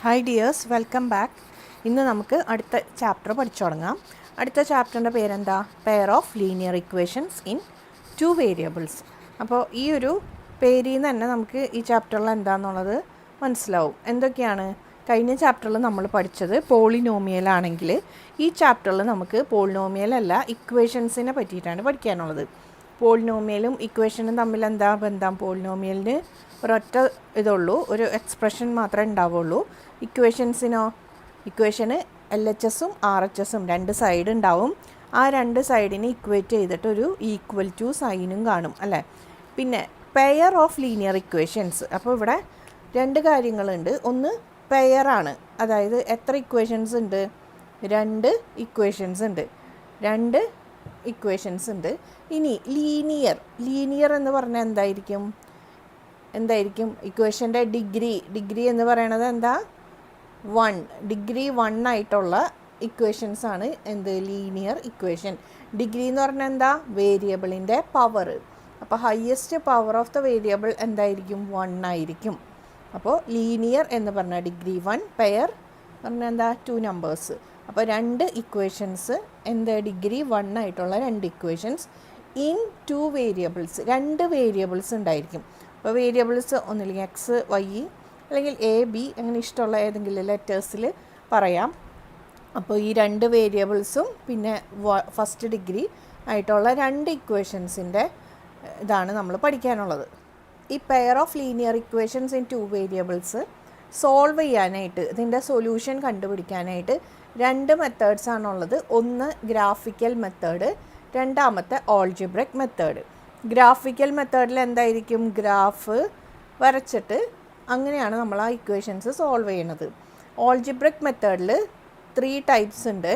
Hi dears, welcome back. ഇന്ന് നമുക്ക് അടുത്ത ചാപ്റ്റർ പഠിച്ചു തുടങ്ങാം. അടുത്ത ചാപ്റ്ററിൻ്റെ പേരെന്താ? Pair of linear equations in 2 variables. അപ്പോൾ ഈ ഒരു പേരിൽ നിന്ന് തന്നെ നമുക്ക് ഈ ചാപ്റ്ററിൽ എന്താണെന്നുള്ളത് മനസ്സിലാവും. എന്തൊക്കെയാണ് കഴിഞ്ഞ ചാപ്റ്ററിൽ നമ്മൾ പഠിച്ചത്? പോളിനോമിയലാണെങ്കിൽ ഈ ചാപ്റ്ററിൽ നമുക്ക് പോളിനോമിയൽ അല്ല, ഇക്വേഷൻസിനെ പറ്റിയിട്ടാണ് പഠിക്കാനുള്ളത്. പോളിനോമിയലും ഇക്വേഷനും തമ്മിൽ എന്താ ബന്ധം? പോളിനോമിയലിന് ഒരൊറ്റ ഇതുള്ളൂ, ഒരു എക്സ്പ്രഷൻ മാത്രമേ ഉണ്ടാവുള്ളൂ. ഇക്വേഷന് LHSഉം RHSഉം 2 സൈഡ് ഉണ്ടാവും. ആ 2 സൈഡിനെ ഇക്വേറ്റ് ചെയ്തിട്ട് ഒരു ഈക്വൽ ടു സൈനും കാണും അല്ലേ. പിന്നെ പെയർ ഓഫ് ലീനിയർ ഇക്വേഷൻസ്. അപ്പോൾ ഇവിടെ 2 കാര്യങ്ങളുണ്ട്. ഒന്ന് പെയറാണ്, അതായത് എത്ര ഇക്വേഷൻസ് ഉണ്ട്? 2 ഇക്വേഷൻസ് ഉണ്ട്. ഇനി ലീനിയർ എന്ന് പറഞ്ഞാൽ എന്തായിരിക്കും? ഇക്വേഷൻ്റെ ഡിഗ്രി എന്ന് പറയണത് എന്താ? 1. ഡിഗ്രി 1 ആയിട്ടുള്ള ഇക്വേഷൻസ് ആണ് ലീനിയർ ഇക്വേഷൻ. ഡിഗ്രി എന്ന് പറഞ്ഞാൽ എന്താ? വേരിയബിളിൻ്റെ പവർ. അപ്പോൾ highest power of the variable എന്തായിരിക്കും? 1 ആയിരിക്കും. അപ്പോൾ ലീനിയർ എന്ന് പറഞ്ഞാൽ ഡിഗ്രി 1, പെയർ പറഞ്ഞാൽ എന്താ? 2 നമ്പേഴ്സ്. അപ്പോൾ 2 ഇക്വേഷൻസ് ഡിഗ്രി 1 ആയിട്ടുള്ള 2 ഇക്വേഷൻസ് ഇൻ 2 വേരിയബിൾസ്. 2 വേരിയബിൾസ് ഉണ്ടായിരിക്കും. അപ്പോൾ വേരിയബിൾസ് ഒന്നില്ലെങ്കിൽ എക്സ്, വൈ അല്ലെങ്കിൽ എ, ബി അങ്ങനെ ഇഷ്ടമുള്ള ഏതെങ്കിലും ലെറ്റേഴ്സിൽ പറയാം. അപ്പോൾ ഈ 2 വേരിയബിൾസും പിന്നെ ഫസ്റ്റ് ഡിഗ്രി ആയിട്ടുള്ള 2 ഇക്വേഷൻസിൻ്റെ ഇതാണ് നമ്മൾ പഠിക്കാനുള്ളത്. ഈ pair of linear equations in 2 variables solve ചെയ്യാനായിട്ട്, ഇതിൻ്റെ സൊല്യൂഷൻ കണ്ടുപിടിക്കാനായിട്ട് 2 മെത്തേഡ്സ് ആണുള്ളത്. ഒന്ന് ഗ്രാഫിക്കൽ മെത്തേഡ്, രണ്ടാമത്തെ ഓൾജിബ്രിക് മെത്തേഡ്. ഗ്രാഫിക്കൽ മെത്തേഡിൽ എന്തായിരിക്കും? ഗ്രാഫ് വരച്ചിട്ട് അങ്ങനെയാണ് നമ്മൾ ആ ഇക്വേഷൻസ് സോൾവ് ചെയ്യണത്. ഓൾജിബ്രിക് മെത്തേഡിൽ 3 ടൈപ്സ് ഉണ്ട്.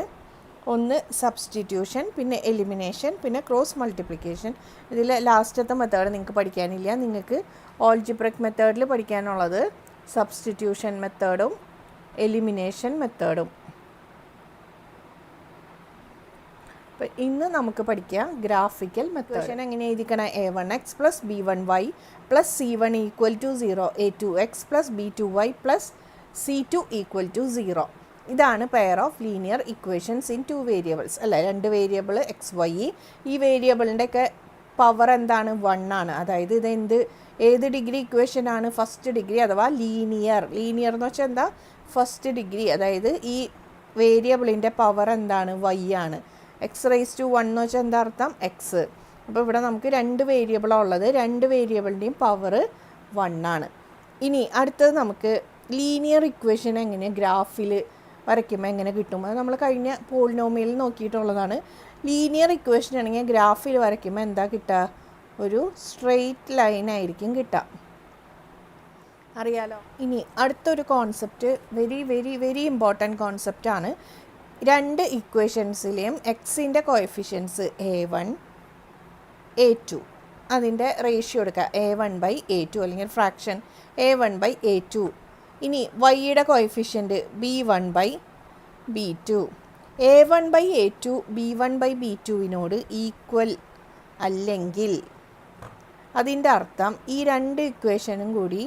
ഒന്ന് സബ്സ്റ്റിറ്റ്യൂഷൻ, പിന്നെ എലിമിനേഷൻ, പിന്നെ ക്രോസ് മൾട്ടിപ്ലിക്കേഷൻ. ഇതിൽ ലാസ്റ്റത്തെ മെത്തേഡ് നിങ്ങൾക്ക് പഠിക്കാനില്ല. നിങ്ങൾക്ക് ഓൾജിബ്രിക് മെത്തേഡിൽ പഠിക്കാനുള്ളത് സബ്സ്റ്റിറ്റ്യൂഷൻ മെത്തേഡും എലിമിനേഷൻ മെത്തേഡും. അപ്പോൾ ഇന്ന് നമുക്ക് പഠിക്കാം ഗ്രാഫിക്കൽ മെത്തേഡ്. എങ്ങനെ എഴുതിക്കണം? a1x + b1y + c1 = 0, a2x + b2y + c2 = 0. ഇതാണ് pair of linear equations in 2 variables അല്ലേ. 2 വേരിയബിൾ XY. ഈ വേരിയബിളിൻ്റെ ഒക്കെ പവർ എന്താണ്? 1 ആണ്. അതായത് ഏത് ഡിഗ്രി ഇക്വേഷനാണ്? ഫസ്റ്റ് ഡിഗ്രി അഥവാ ലീനിയർ എന്ന് വെച്ചാൽ എന്താ? First degree. അതായത് ഈ വേരിയബിളിൻ്റെ പവർ എന്താണ്? y ആണ്. x⁻1 എന്ന് വെച്ചാൽ എന്താ അർത്ഥം? x. അപ്പോൾ ഇവിടെ നമുക്ക് 2 വേരിയബിളാണ് ഉള്ളത്. 2 വേരിയബിളിൻ്റെയും പവർ 1 ആണ്. ഇനി അടുത്തത് നമുക്ക് ലീനിയർ ഇക്വേഷൻ എങ്ങനെ ഗ്രാഫിൽ വരയ്ക്കുമ്പോൾ എങ്ങനെ കിട്ടും? അത് നമ്മൾ കഴിഞ്ഞ പോളിനോമിയലിൽ നോക്കിയിട്ടുള്ളതാണ്. ലീനിയർ ഇക്വേഷൻ ആണെങ്കിൽ ഗ്രാഫിൽ വരയ്ക്കുമ്പോൾ എന്താ കിട്ടുക? ഒരു സ്ട്രെയിറ്റ് ലൈൻ ആയിരിക്കും കിട്ടുക. അറിയാലോ. ഇനി അടുത്തൊരു concept, very very very important കോൺസെപ്റ്റാണ്. 2 ഇക്വേഷൻസിലെയും എക്സിൻ്റെ കോഎഫിഷ്യൻസ് a1 a2 അതിൻ്റെ റേഷ്യോ എടുക്കുക. a1/a2 അല്ലെങ്കിൽ ഫ്രാക്ഷൻ a1/a2. ഇനി വൈയുടെ കോഎഫിഷ്യൻറ്റ് b1/b2. a1/a2 b1/b2വിനോട് ഈക്വൽ അല്ലെങ്കിൽ അതിൻ്റെ അർത്ഥം ഈ 2 ഇക്വേഷനും കൂടി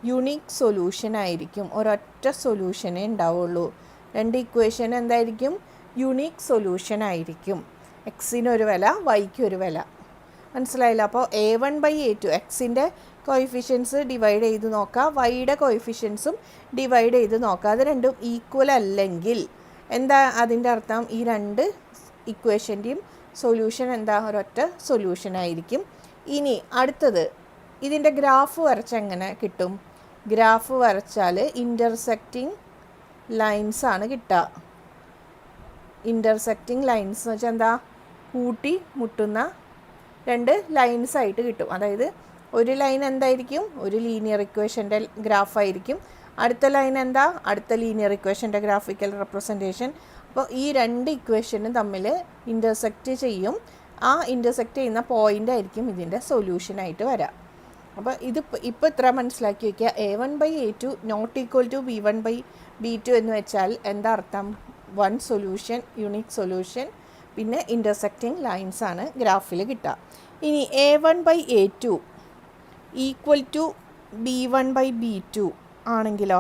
യുണീക്ക് സൊല്യൂഷൻ ആയിരിക്കും. ഒരൊറ്റ സൊല്യൂഷനേ ഉണ്ടാവുള്ളൂ. 2 ഇക്വേഷൻ എന്തായിരിക്കും? യുണീക്ക് സൊല്യൂഷൻ ആയിരിക്കും. എക്സിനൊരു വില, വൈക്ക് ഒരു വില. മനസ്സിലായില്ല? അപ്പോൾ a1/a2 എക്സിൻ്റെ കോയിഫിഷ്യൻസ് ഡിവൈഡ് ചെയ്ത് നോക്കുക, വൈയുടെ കോയിഫിഷ്യൻസും ഡിവൈഡ് ചെയ്ത് നോക്കുക. അത് രണ്ടും ഈക്വൽ അല്ലെങ്കിൽ എന്താ അതിൻ്റെ അർത്ഥം? ഈ 2 ഇക്വേഷൻ്റെയും സൊല്യൂഷൻ എന്താ? ഒരൊറ്റ സൊല്യൂഷൻ ആയിരിക്കും. ഇനി അടുത്തത്, ഇതിൻ്റെ ഗ്രാഫ് വരച്ച് എങ്ങനെ കിട്ടും? ഗ്രാഫ് വരച്ചാൽ ഇൻ്റർസെക്റ്റിംഗ് ലൈൻസ് ആണ് കിട്ടുക. ഇൻ്റർസെക്റ്റിംഗ് ലൈൻസ് എന്ന് വെച്ചാൽ എന്താ? കൂട്ടി മുട്ടുന്ന 2 ലൈൻസ് ആയിട്ട് കിട്ടും. അതായത് ഒരു ലൈൻ എന്തായിരിക്കും? ഒരു ലീനിയർ ഇക്വേഷൻ്റെ ഗ്രാഫായിരിക്കും. അടുത്ത ലൈൻ എന്താ? അടുത്ത ലീനിയർ ഇക്വേഷൻ്റെ ഗ്രാഫിക്കൽ റെപ്രസെൻറ്റേഷൻ. അപ്പോൾ ഈ 2 ഇക്വേഷനും തമ്മിൽ ഇൻ്റർസെക്റ്റ് ചെയ്യും. ആ ഇൻ്റർസെക്റ്റ് ചെയ്യുന്ന പോയിൻ്റ് ആയിരിക്കും ഇതിൻ്റെ സൊല്യൂഷനായിട്ട് വരാം. അപ്പോൾ ഇപ്പോൾ ഇത്ര മനസ്സിലാക്കി വയ്ക്കുക. a1/a2 ≠ b1/b2 എന്ന് വെച്ചാൽ എന്താ അർത്ഥം? 1 സൊല്യൂഷൻ, യുണീക്ക് സൊല്യൂഷൻ, പിന്നെ ഇൻ്റർസെക്റ്റിംഗ് ലൈൻസ് ആണ് ഗ്രാഫിൽ കിട്ടുക. ഇനി a1/a2 = b1/b2 ആണെങ്കിലോ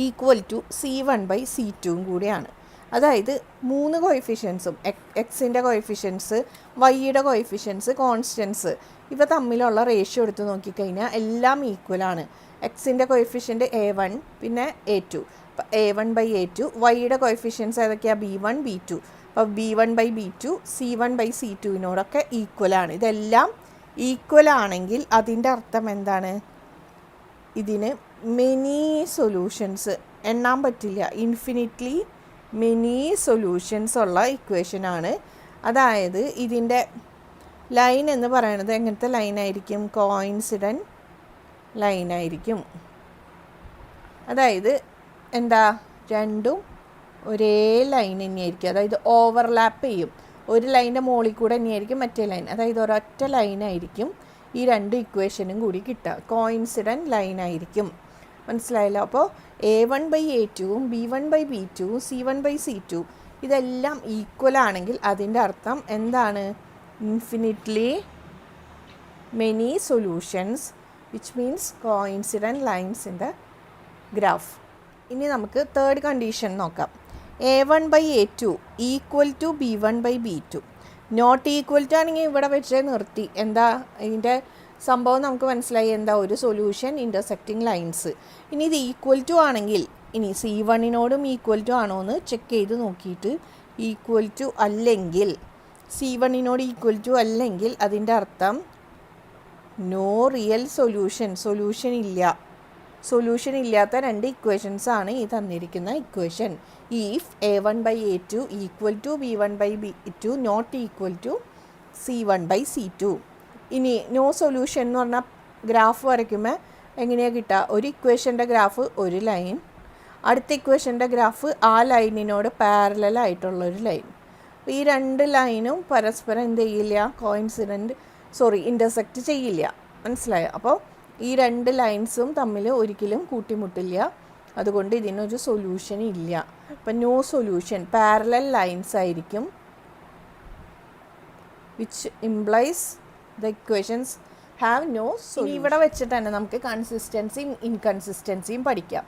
ഈക്വൽ ടു C1/C2 കൂടിയാണ്. അതായത് 3 കോയിഫിഷ്യൻസും എക്സിൻ്റെ കോയിഫിഷ്യൻസ്, വൈയുടെ കോയിഫിഷ്യൻസ്, കോൺസ്റ്റൻസ് ഇവ തമ്മിലുള്ള റേഷ്യോ എടുത്ത് നോക്കിക്കഴിഞ്ഞാൽ എല്ലാം ഈക്വലാണ്. എക്സിൻ്റെ കോയിഫിഷ്യൻ്റ് A1 പിന്നെ A2. അപ്പോൾ A1/A2. വൈയുടെ കോയിഫിഷ്യൻസ് ഏതൊക്കെയാണ്? B1 B2. അപ്പോൾ B1/B2 C1/C2 ഈക്വലാണ്. ഇതെല്ലാം ഈക്വലാണെങ്കിൽ അതിൻ്റെ അർത്ഥം എന്താണ്? ഇതിന് മെനി സൊല്യൂഷൻസ്, എണ്ണാൻ പറ്റില്ല, ഇൻഫിനിറ്റ്ലി മെനി സൊല്യൂഷൻസ് ഉള്ള ഇക്വേഷനാണ്. അതായത് ഇതിൻ്റെ ലൈൻ എന്ന് പറയുന്നത് എങ്ങനത്തെ ലൈനായിരിക്കും? കോയിൻസിഡൻറ്റ് ലൈനായിരിക്കും. അതായത് എന്താ, രണ്ടും ഒരേ ലൈൻ തന്നെയായിരിക്കും. അതായത് ഓവർലാപ്പ് ചെയ്യും. ഒരു ലൈൻ്റെ മുകളിൽ കൂടെ തന്നെയായിരിക്കും മറ്റേ ലൈൻ. അതായത് ഒരൊറ്റ ലൈനായിരിക്കും ഈ രണ്ട് ഇക്വേഷനും കൂടി കിട്ടുക. കോയിൻസിഡൻറ്റ് ലൈനായിരിക്കും. മനസ്സിലായല്ലോ? അപ്പോൾ A1/A2ഉം B1/B2ഉം C1/C2 ഇതെല്ലാം ഈക്വൽ ആണെങ്കിൽ അതിൻ്റെ അർത്ഥം എന്താണ്? Infinitely many solutions, which means coincident lines in the graph. ഇനി നമുക്ക് തേർഡ് കണ്ടീഷൻ നോക്കാം. A1/A2 equal to B1/B2. Not equal to ആണെങ്കിൽ ഇവിടെ വെച്ച് നിർത്തി. എന്താ ഇതിൻ്റെ സംഭവം നമുക്ക് മനസ്സിലായി. എന്താ? ഒരു സൊല്യൂഷൻ ഇൻ്റർസെക്റ്റിംഗ് ലൈൻസ്. ഇനി ഇത് ഈക്വൽ ടു ആണെങ്കിൽ ഇനി C1നോടും ഈക്വൽ ടു ആണോ എന്ന് ചെക്ക് ചെയ്ത് നോക്കിയിട്ട് ഈക്വൽ ടു അല്ലെങ്കിൽ, C1നോട് ഈക്വൽ ടു അല്ലെങ്കിൽ അതിൻ്റെ അർത്ഥം നോ റിയൽ സൊല്യൂഷൻ ഇല്ല. സൊല്യൂഷൻ ഇല്ലാത്ത രണ്ട് ഇക്വേഷൻസ് ആണ് ഈ തന്നിരിക്കുന്ന equation. If A1/A2 equal to B1/B2 not equal to C1/C2. ഇനി നോ സൊല്യൂഷൻ എന്ന് പറഞ്ഞാൽ ഗ്രാഫ് വരയ്ക്കുമ്പോൾ എങ്ങനെയാണ് കിട്ടുക? ഒരു ഇക്വേഷൻ്റെ ഗ്രാഫ് ഒരു ലൈൻ, അടുത്ത ഇക്വേഷൻ്റെ ഗ്രാഫ് ആ ലൈനിനോട് പാരലലായിട്ടുള്ളൊരു ലൈൻ. ഈ രണ്ട് ലൈനും പരസ്പരം എന്ത് ചെയ്യില്ല? ഇൻ്റർസെക്റ്റ് ചെയ്യില്ല. മനസ്സിലായോ? അപ്പോൾ ഈ രണ്ട് ലൈൻസും തമ്മിൽ ഒരിക്കലും കൂട്ടിമുട്ടില്ല. അതുകൊണ്ട് ഇതിനൊരു സൊല്യൂഷൻ ഇല്ല. അപ്പം നോ സൊല്യൂഷൻ, പാരലൽ ലൈൻസ് ആയിരിക്കും, which implies the equations have no solution. ഇവിടെ വെച്ചിട്ട് തന്നെ നമുക്ക് കൺസിസ്റ്റൻസിയും ഇൻകൺസിസ്റ്റൻസിയും പഠിക്കാം.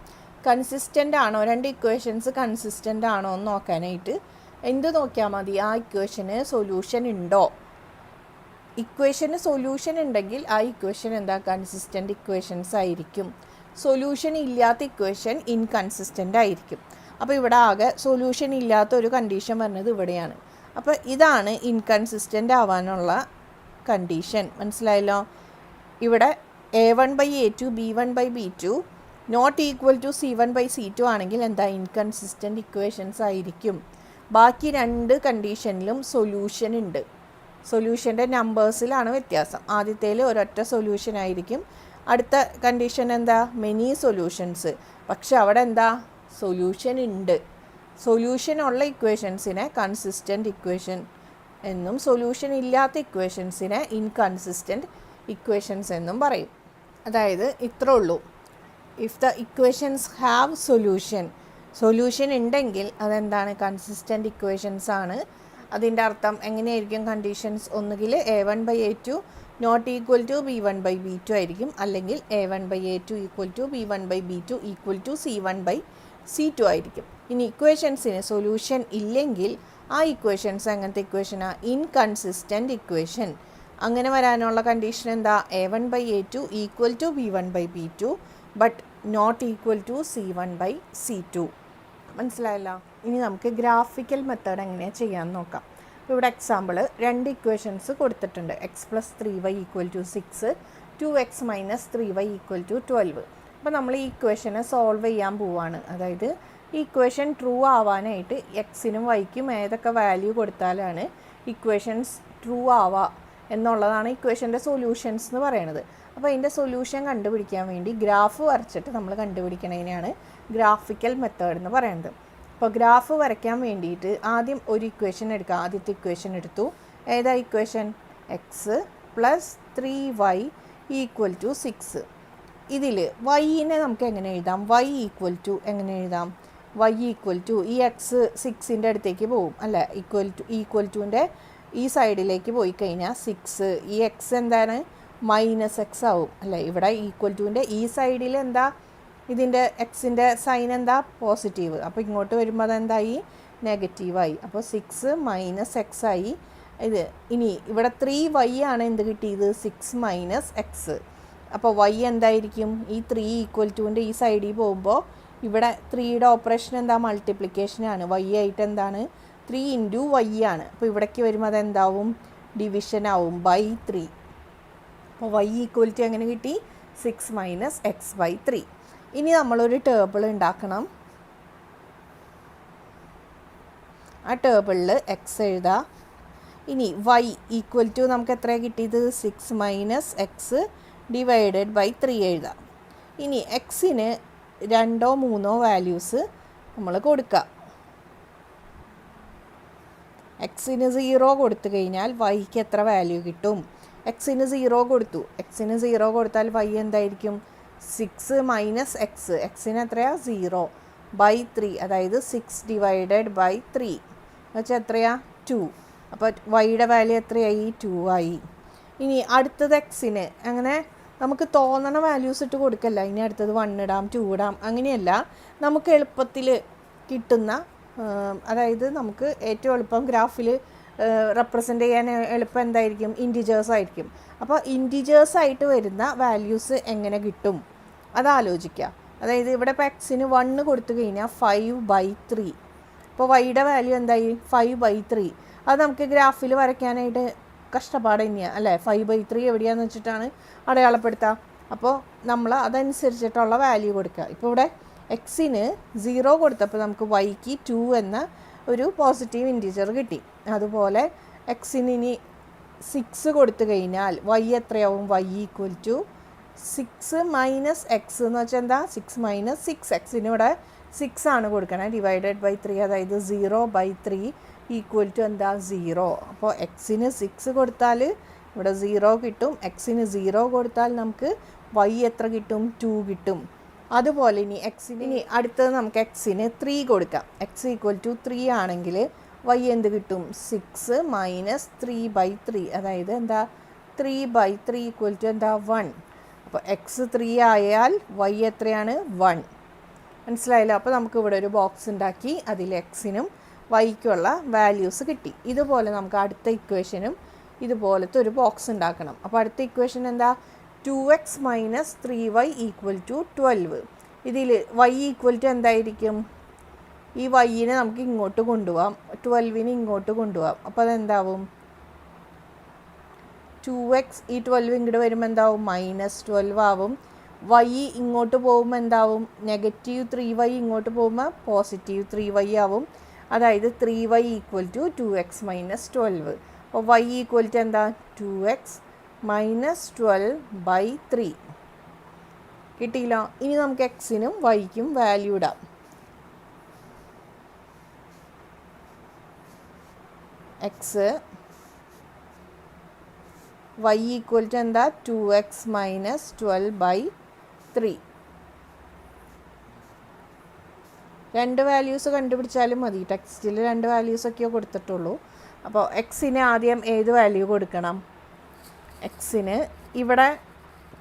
കൺസിസ്റ്റൻ്റ് ആണോ, രണ്ട് ഇക്വേഷൻസ് കൺസിസ്റ്റൻ്റ് ആണോ എന്ന് നോക്കാനായിട്ട് എന്ത് നോക്കിയാൽ മതി? ആ ഇക്വേഷന് സൊല്യൂഷൻ ഉണ്ടോ? ഇക്വേഷന് സൊല്യൂഷൻ ഉണ്ടെങ്കിൽ ആ ഇക്വേഷൻ എന്താ? കൺസിസ്റ്റൻ്റ് ഇക്വേഷൻസ് ആയിരിക്കും. സൊല്യൂഷൻ ഇല്ലാത്ത ഇക്വേഷൻ ഇൻകൺസിസ്റ്റൻ്റ് ആയിരിക്കും. അപ്പോൾ ഇവിടെ ആകെ സൊല്യൂഷൻ ഇല്ലാത്ത ഒരു കണ്ടീഷൻ പറഞ്ഞത് ഇവിടെയാണ്. അപ്പോൾ ഇതാണ് ഇൻകൺസിസ്റ്റൻ്റ് ആവാനുള്ള കണ്ടീഷൻ. മനസ്സിലായല്ലോ? ഇവിടെ A1/A2 B1/B2 not equal to C1/C2 ആണെങ്കിൽ എന്താ? ഇൻകൺസിസ്റ്റൻ്റ് ഇക്വേഷൻസ് ആയിരിക്കും. ബാക്കി രണ്ട് കണ്ടീഷനിലും സൊല്യൂഷൻ ഉണ്ട്. സൊല്യൂഷൻ്റെ നമ്പേഴ്സിലാണ് വ്യത്യാസം. ആദ്യത്തേൽ ഒരൊറ്റ സൊല്യൂഷൻ ആയിരിക്കും. അടുത്ത കണ്ടീഷൻ എന്താ? Many solutions. പക്ഷെ അവിടെ എന്താ? സൊല്യൂഷൻ ഉണ്ട്. സൊല്യൂഷൻ ഉള്ള ഇക്വേഷൻസിനെ കൺസിസ്റ്റൻ്റ് ഇക്വേഷൻ എന്നും സൊല്യൂഷൻ ഇല്ലാത്ത ഇക്വേഷൻസിനെ ഇൻകൺസിസ്റ്റൻ്റ് ഇക്വേഷൻസ് എന്നും പറയും. അതായത് ഇത്രേ ഉള്ളൂ. If the equations have solution ഉണ്ടെങ്കിൽ അതെന്താണ്? കൺസിസ്റ്റൻ്റ് ഇക്വേഷൻസ് ആണ്. അതിൻ്റെ അർത്ഥം എങ്ങനെയായിരിക്കും കണ്ടീഷൻസ്? ഒന്നുകിൽ A1/A2 not equal to B1/B2 ആയിരിക്കും, അല്ലെങ്കിൽ A1/A2 equal to B1/B2 equal to C1/C2 ആയിരിക്കും. ഇനി ഇക്വേഷൻസിന് സൊല്യൂഷൻ ഇല്ലെങ്കിൽ ആ ഇക്വേഷൻസ് എങ്ങനത്തെ ഇക്വേഷനാണ്? Inconsistent equation. അങ്ങനെ വരാനുള്ള കണ്ടീഷൻ എന്താ? A1/A2 equal to B1/B2 but not equal to C1/C2. മനസ്സിലായല്ലോ? ഇനി നമുക്ക് ഗ്രാഫിക്കൽ മെത്തേഡ് എങ്ങനെയാണ് ചെയ്യാമെന്ന് നോക്കാം. അപ്പോൾ ഇവിടെ എക്സാമ്പിൾ രണ്ട് ഇക്വേഷൻസ് കൊടുത്തിട്ടുണ്ട്. x+3y = 6, 2x - 3y = 12. അപ്പോൾ നമ്മൾ ഈ ഇക്വേഷനെ സോൾവ് ചെയ്യാൻ പോവുകയാണ്. അതായത് ഈ ഇക്വേഷൻ ട്രൂ ആവാനായിട്ട് എക്സിനും വൈക്കും ഏതൊക്കെ വാല്യൂ കൊടുത്താലാണ് ഇക്വേഷൻസ് ട്രൂ ആവുക എന്നുള്ളതാണ് ഇക്വേഷൻ്റെ സൊല്യൂഷൻസ് എന്ന് പറയുന്നത്. അപ്പോൾ അതിൻ്റെ സൊല്യൂഷൻ കണ്ടുപിടിക്കാൻ വേണ്ടി ഗ്രാഫ് വരച്ചിട്ട് നമ്മൾ കണ്ടുപിടിക്കണതിനാണ് ഗ്രാഫിക്കൽ മെത്തേഡ് എന്ന് പറയുന്നത്. അപ്പോൾ ഗ്രാഫ് വരയ്ക്കാൻ വേണ്ടിയിട്ട് ആദ്യം ഒരു ഇക്വേഷൻ എടുക്കുക. ആദ്യത്തെ ഇക്വേഷൻ എടുത്തു. ഏതാ ഇക്വേഷൻ? x+3y = 6. ഇതിൽ വൈനെ നമുക്ക് എങ്ങനെ എഴുതാം? എങ്ങനെ എഴുതാം? ഈ എക്സ് 6ൻ്റെ അടുത്തേക്ക് പോകും അല്ലേ? ഈക്വൽ ടുൻ്റെ ഈ സൈഡിലേക്ക് പോയി കഴിഞ്ഞാൽ 6, ഈ എക്സ് എന്താണ്? -x ആവും അല്ലേ? ഇവിടെ ഈക്വൽ ടുൻ്റെ ഈ സൈഡിൽ എന്താ? ഇതിൻ്റെ എക്സിൻ്റെ സൈൻ എന്താ പോസിറ്റീവ്. അപ്പോൾ ഇങ്ങോട്ട് വരുമ്പോൾ അതെന്തായി നെഗറ്റീവായി. അപ്പോൾ 6 മൈനസ് എക്സ് ആയി ഇത്. ഇനി ഇവിടെ 3y ആണ് എന്ത് കിട്ടിയത് 6 മൈനസ് എക്സ്. അപ്പോൾ y എന്തായിരിക്കും ഈ 3 ഈക്വൽ ടുവിൻ്റെ ഈ സൈഡിൽ പോകുമ്പോൾ ഇവിടെ 3യുടെ ഓപ്പറേഷൻ എന്താ മൾട്ടിപ്ലിക്കേഷനാണ്. y ആയിട്ട് എന്താണ് 3 ഇൻറ്റു y ആണ്. അപ്പോൾ ഇവിടേക്ക് വരുമ്പോൾ അതെന്താവും ഡിവിഷൻ ആവും ബൈ 3. അപ്പോൾ y ഈക്വൽ ടു എങ്ങനെ കിട്ടി 6 മൈനസ് എക്സ് ബൈ 3. ഇനി നമ്മളൊരു ടേബിൾ ഉണ്ടാക്കണം. ആ ടേബിളിൽ എക്സ് എഴുതാം. ഇനി y ഈക്വൽ ടു നമുക്ക് എത്ര കിട്ടിയത് 6 മൈനസ് എക്സ് ഡിവൈഡഡ് ബൈ 3 എഴുതാം. ഇനി എക്സിന് 2 or 3 വാല്യൂസ് നമ്മൾ കൊടുക്കുക. എക്സിന് 0 കൊടുത്തു കഴിഞ്ഞാൽ വൈക്ക് എത്ര വാല്യൂ കിട്ടും? എക്സിന് 0 കൊടുത്തു. എക്സിന് 0 കൊടുത്താൽ y എന്തായിരിക്കും 6 മൈനസ് എക്സ്. എക്സിന് എത്രയാണ് 0 ബൈ 3, അതായത് 6 ഡിവൈഡഡ് ബൈ 3 എന്നുവെച്ചാൽ എത്രയാണ് 2. അപ്പോൾ വൈയുടെ വാല്യൂ എത്രയായി 2 ആയി. ഇനി അടുത്തത് എക്സിന് അങ്ങനെ നമുക്ക് തോന്നണ വാല്യൂസ് ഇട്ട് കൊടുക്കല്ല. ഇനി അടുത്തത് 1 ഇടാം 2 ഇടാം അങ്ങനെയല്ല. നമുക്ക് എളുപ്പത്തിൽ കിട്ടുന്ന, അതായത് നമുക്ക് ഏറ്റവും എളുപ്പം ഗ്രാഫിൽ റെപ്രസെൻ്റ് ചെയ്യാൻ എളുപ്പം എന്തായിരിക്കും ഇൻറ്റിജേഴ്സ് ആയിരിക്കും. അപ്പോൾ ഇൻറ്റിജേഴ്സ് ആയിട്ട് വരുന്ന വാല്യൂസ് എങ്ങനെ കിട്ടും അതാലോചിക്കുക. അതായത് ഇവിടെ ഇപ്പോൾ എക്സിന് 1 കൊടുത്തു കഴിഞ്ഞാൽ 5/3. അപ്പോൾ വൈയുടെ വാല്യൂ എന്തായി 5/3. അത് നമുക്ക് ഗ്രാഫിൽ വരയ്ക്കാനായിട്ട് കഷ്ടപ്പാട് തന്നെയാണ് അല്ലേ. 5/3 എവിടെയാണെന്ന് വെച്ചിട്ടാണ് അടയാളപ്പെടുത്തുക. അപ്പോൾ നമ്മൾ അതനുസരിച്ചിട്ടുള്ള വാല്യൂ കൊടുക്കുക. ഇപ്പോൾ ഇവിടെ എക്സിന് 0 കൊടുത്തപ്പോൾ നമുക്ക് വൈക്ക് 2 എന്ന ഒരു പോസിറ്റീവ് ഇൻറ്റീജർ കിട്ടി. അതുപോലെ എക്സിന് ഇനി 6 കൊടുത്തു കഴിഞ്ഞാൽ y എത്രയാവും y equal to 6 minus x എന്ന് വെച്ചാൽ എന്താ 6 മൈനസ് 6. എക്സിന് ഇവിടെ 6 ആണ് കൊടുക്കണേ ഡിവൈഡഡ് ബൈ 3, അതായത് 0/3 ഈക്വൽ ടു എന്താ 0. അപ്പോൾ എക്സിന് 6 കൊടുത്താൽ ഇവിടെ 0 കിട്ടും. എക്സിന് 0 കൊടുത്താൽ നമുക്ക് y എത്ര കിട്ടും 2 കിട്ടും. അതുപോലെ ഇനി അടുത്തത് നമുക്ക് എക്സിന് 3 കൊടുക്കാം. എക്സ് ഈക്വൽ ടു 3 ആണെങ്കിൽ y എന്ത് കിട്ടും 6 മൈനസ് 3/3, അതായത് എന്താ 3/3 ഈക്വൽ ടു എന്താ 1. അപ്പോൾ എക്സ് 3 ആയാൽ y എത്രയാണ് 1. മനസ്സിലായല്ലോ. അപ്പോൾ നമുക്ക് ഇവിടെ ഒരു ബോക്സ് ഉണ്ടാക്കി അതിൽ എക്സിനും വൈക്കുള്ള വാല്യൂസ് കിട്ടി. ഇതുപോലെ നമുക്ക് അടുത്ത ഇക്വേഷനും ഇതുപോലത്തെ ഒരു ബോക്സ് ഉണ്ടാക്കണം. അപ്പോൾ അടുത്ത ഇക്വേഷൻ എന്താ 2x minus 3y equal to 12. ഇതിൽ y ഈക്വൽ ടു എന്തായിരിക്കും ഈ വൈനെ നമുക്ക് ഇങ്ങോട്ട് കൊണ്ടുപോകാം, 12നെ ഇങ്ങോട്ട് കൊണ്ടുപോകാം. അപ്പോൾ അതെന്താവും 2x ഈ 12 ഇങ്ങോട്ട് വരുമ്പോൾ എന്താവും -12 ആവും. y ഇങ്ങോട്ട് പോകുമ്പോൾ എന്താവും -3y ഇങ്ങോട്ട് പോകുമ്പോൾ +3y ആവും. അതായത് 3y equal to 2x minus 12. അപ്പോൾ y ഈക്വൽ ടു എന്താ 2x മൈനസ് 12/3 കിട്ടിയില്ല. ഇനി നമുക്ക് എക്സിനും വൈക്കും വാല്യൂ ഇടാം. എക്സ് y ഈക്വൽ ടു എന്താ 2x മൈനസ് 12/3. 2 വാല്യൂസ് കണ്ടുപിടിച്ചാലും മതി. ടെക്സ്റ്റിൽ 2 വാല്യൂസൊക്കെയോ കൊടുത്തിട്ടുള്ളൂ. അപ്പോൾ എക്സിന് ആദ്യം ഏത് വാല്യൂ കൊടുക്കണം? എക്സിന് ഇവിടെ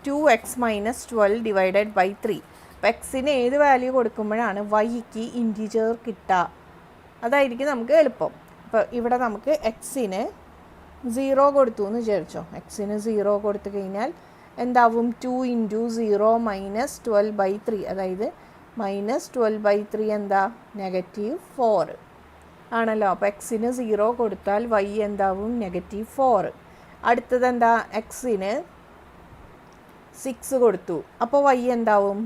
2x മൈനസ് 12 ഡിവൈഡഡ് ബൈ 3. അപ്പോൾ എക്സിന് ഏത് വാല്യൂ കൊടുക്കുമ്പോഴാണ് വൈക്ക് ഇൻറ്റിജർ കിട്ടുക, അതായിരിക്കും നമുക്ക് എളുപ്പം. അപ്പോൾ ഇവിടെ നമുക്ക് എക്സിന് 0 കൊടുത്തു എന്ന് വിചാരിച്ചോ. എക്സിന് 0 കൊടുത്തു കഴിഞ്ഞാൽ എന്താവും 2 ഇൻറ്റു 0 മൈനസ് 12/3, അതായത് -12/3 എന്താ -4 ആണല്ലോ. അപ്പോൾ എക്സിന് 0 കൊടുത്താൽ y എന്താവും -4. അടുത്തത് എന്താ എക്സിന് 6 കൊടുത്തു. അപ്പോൾ y എന്താവും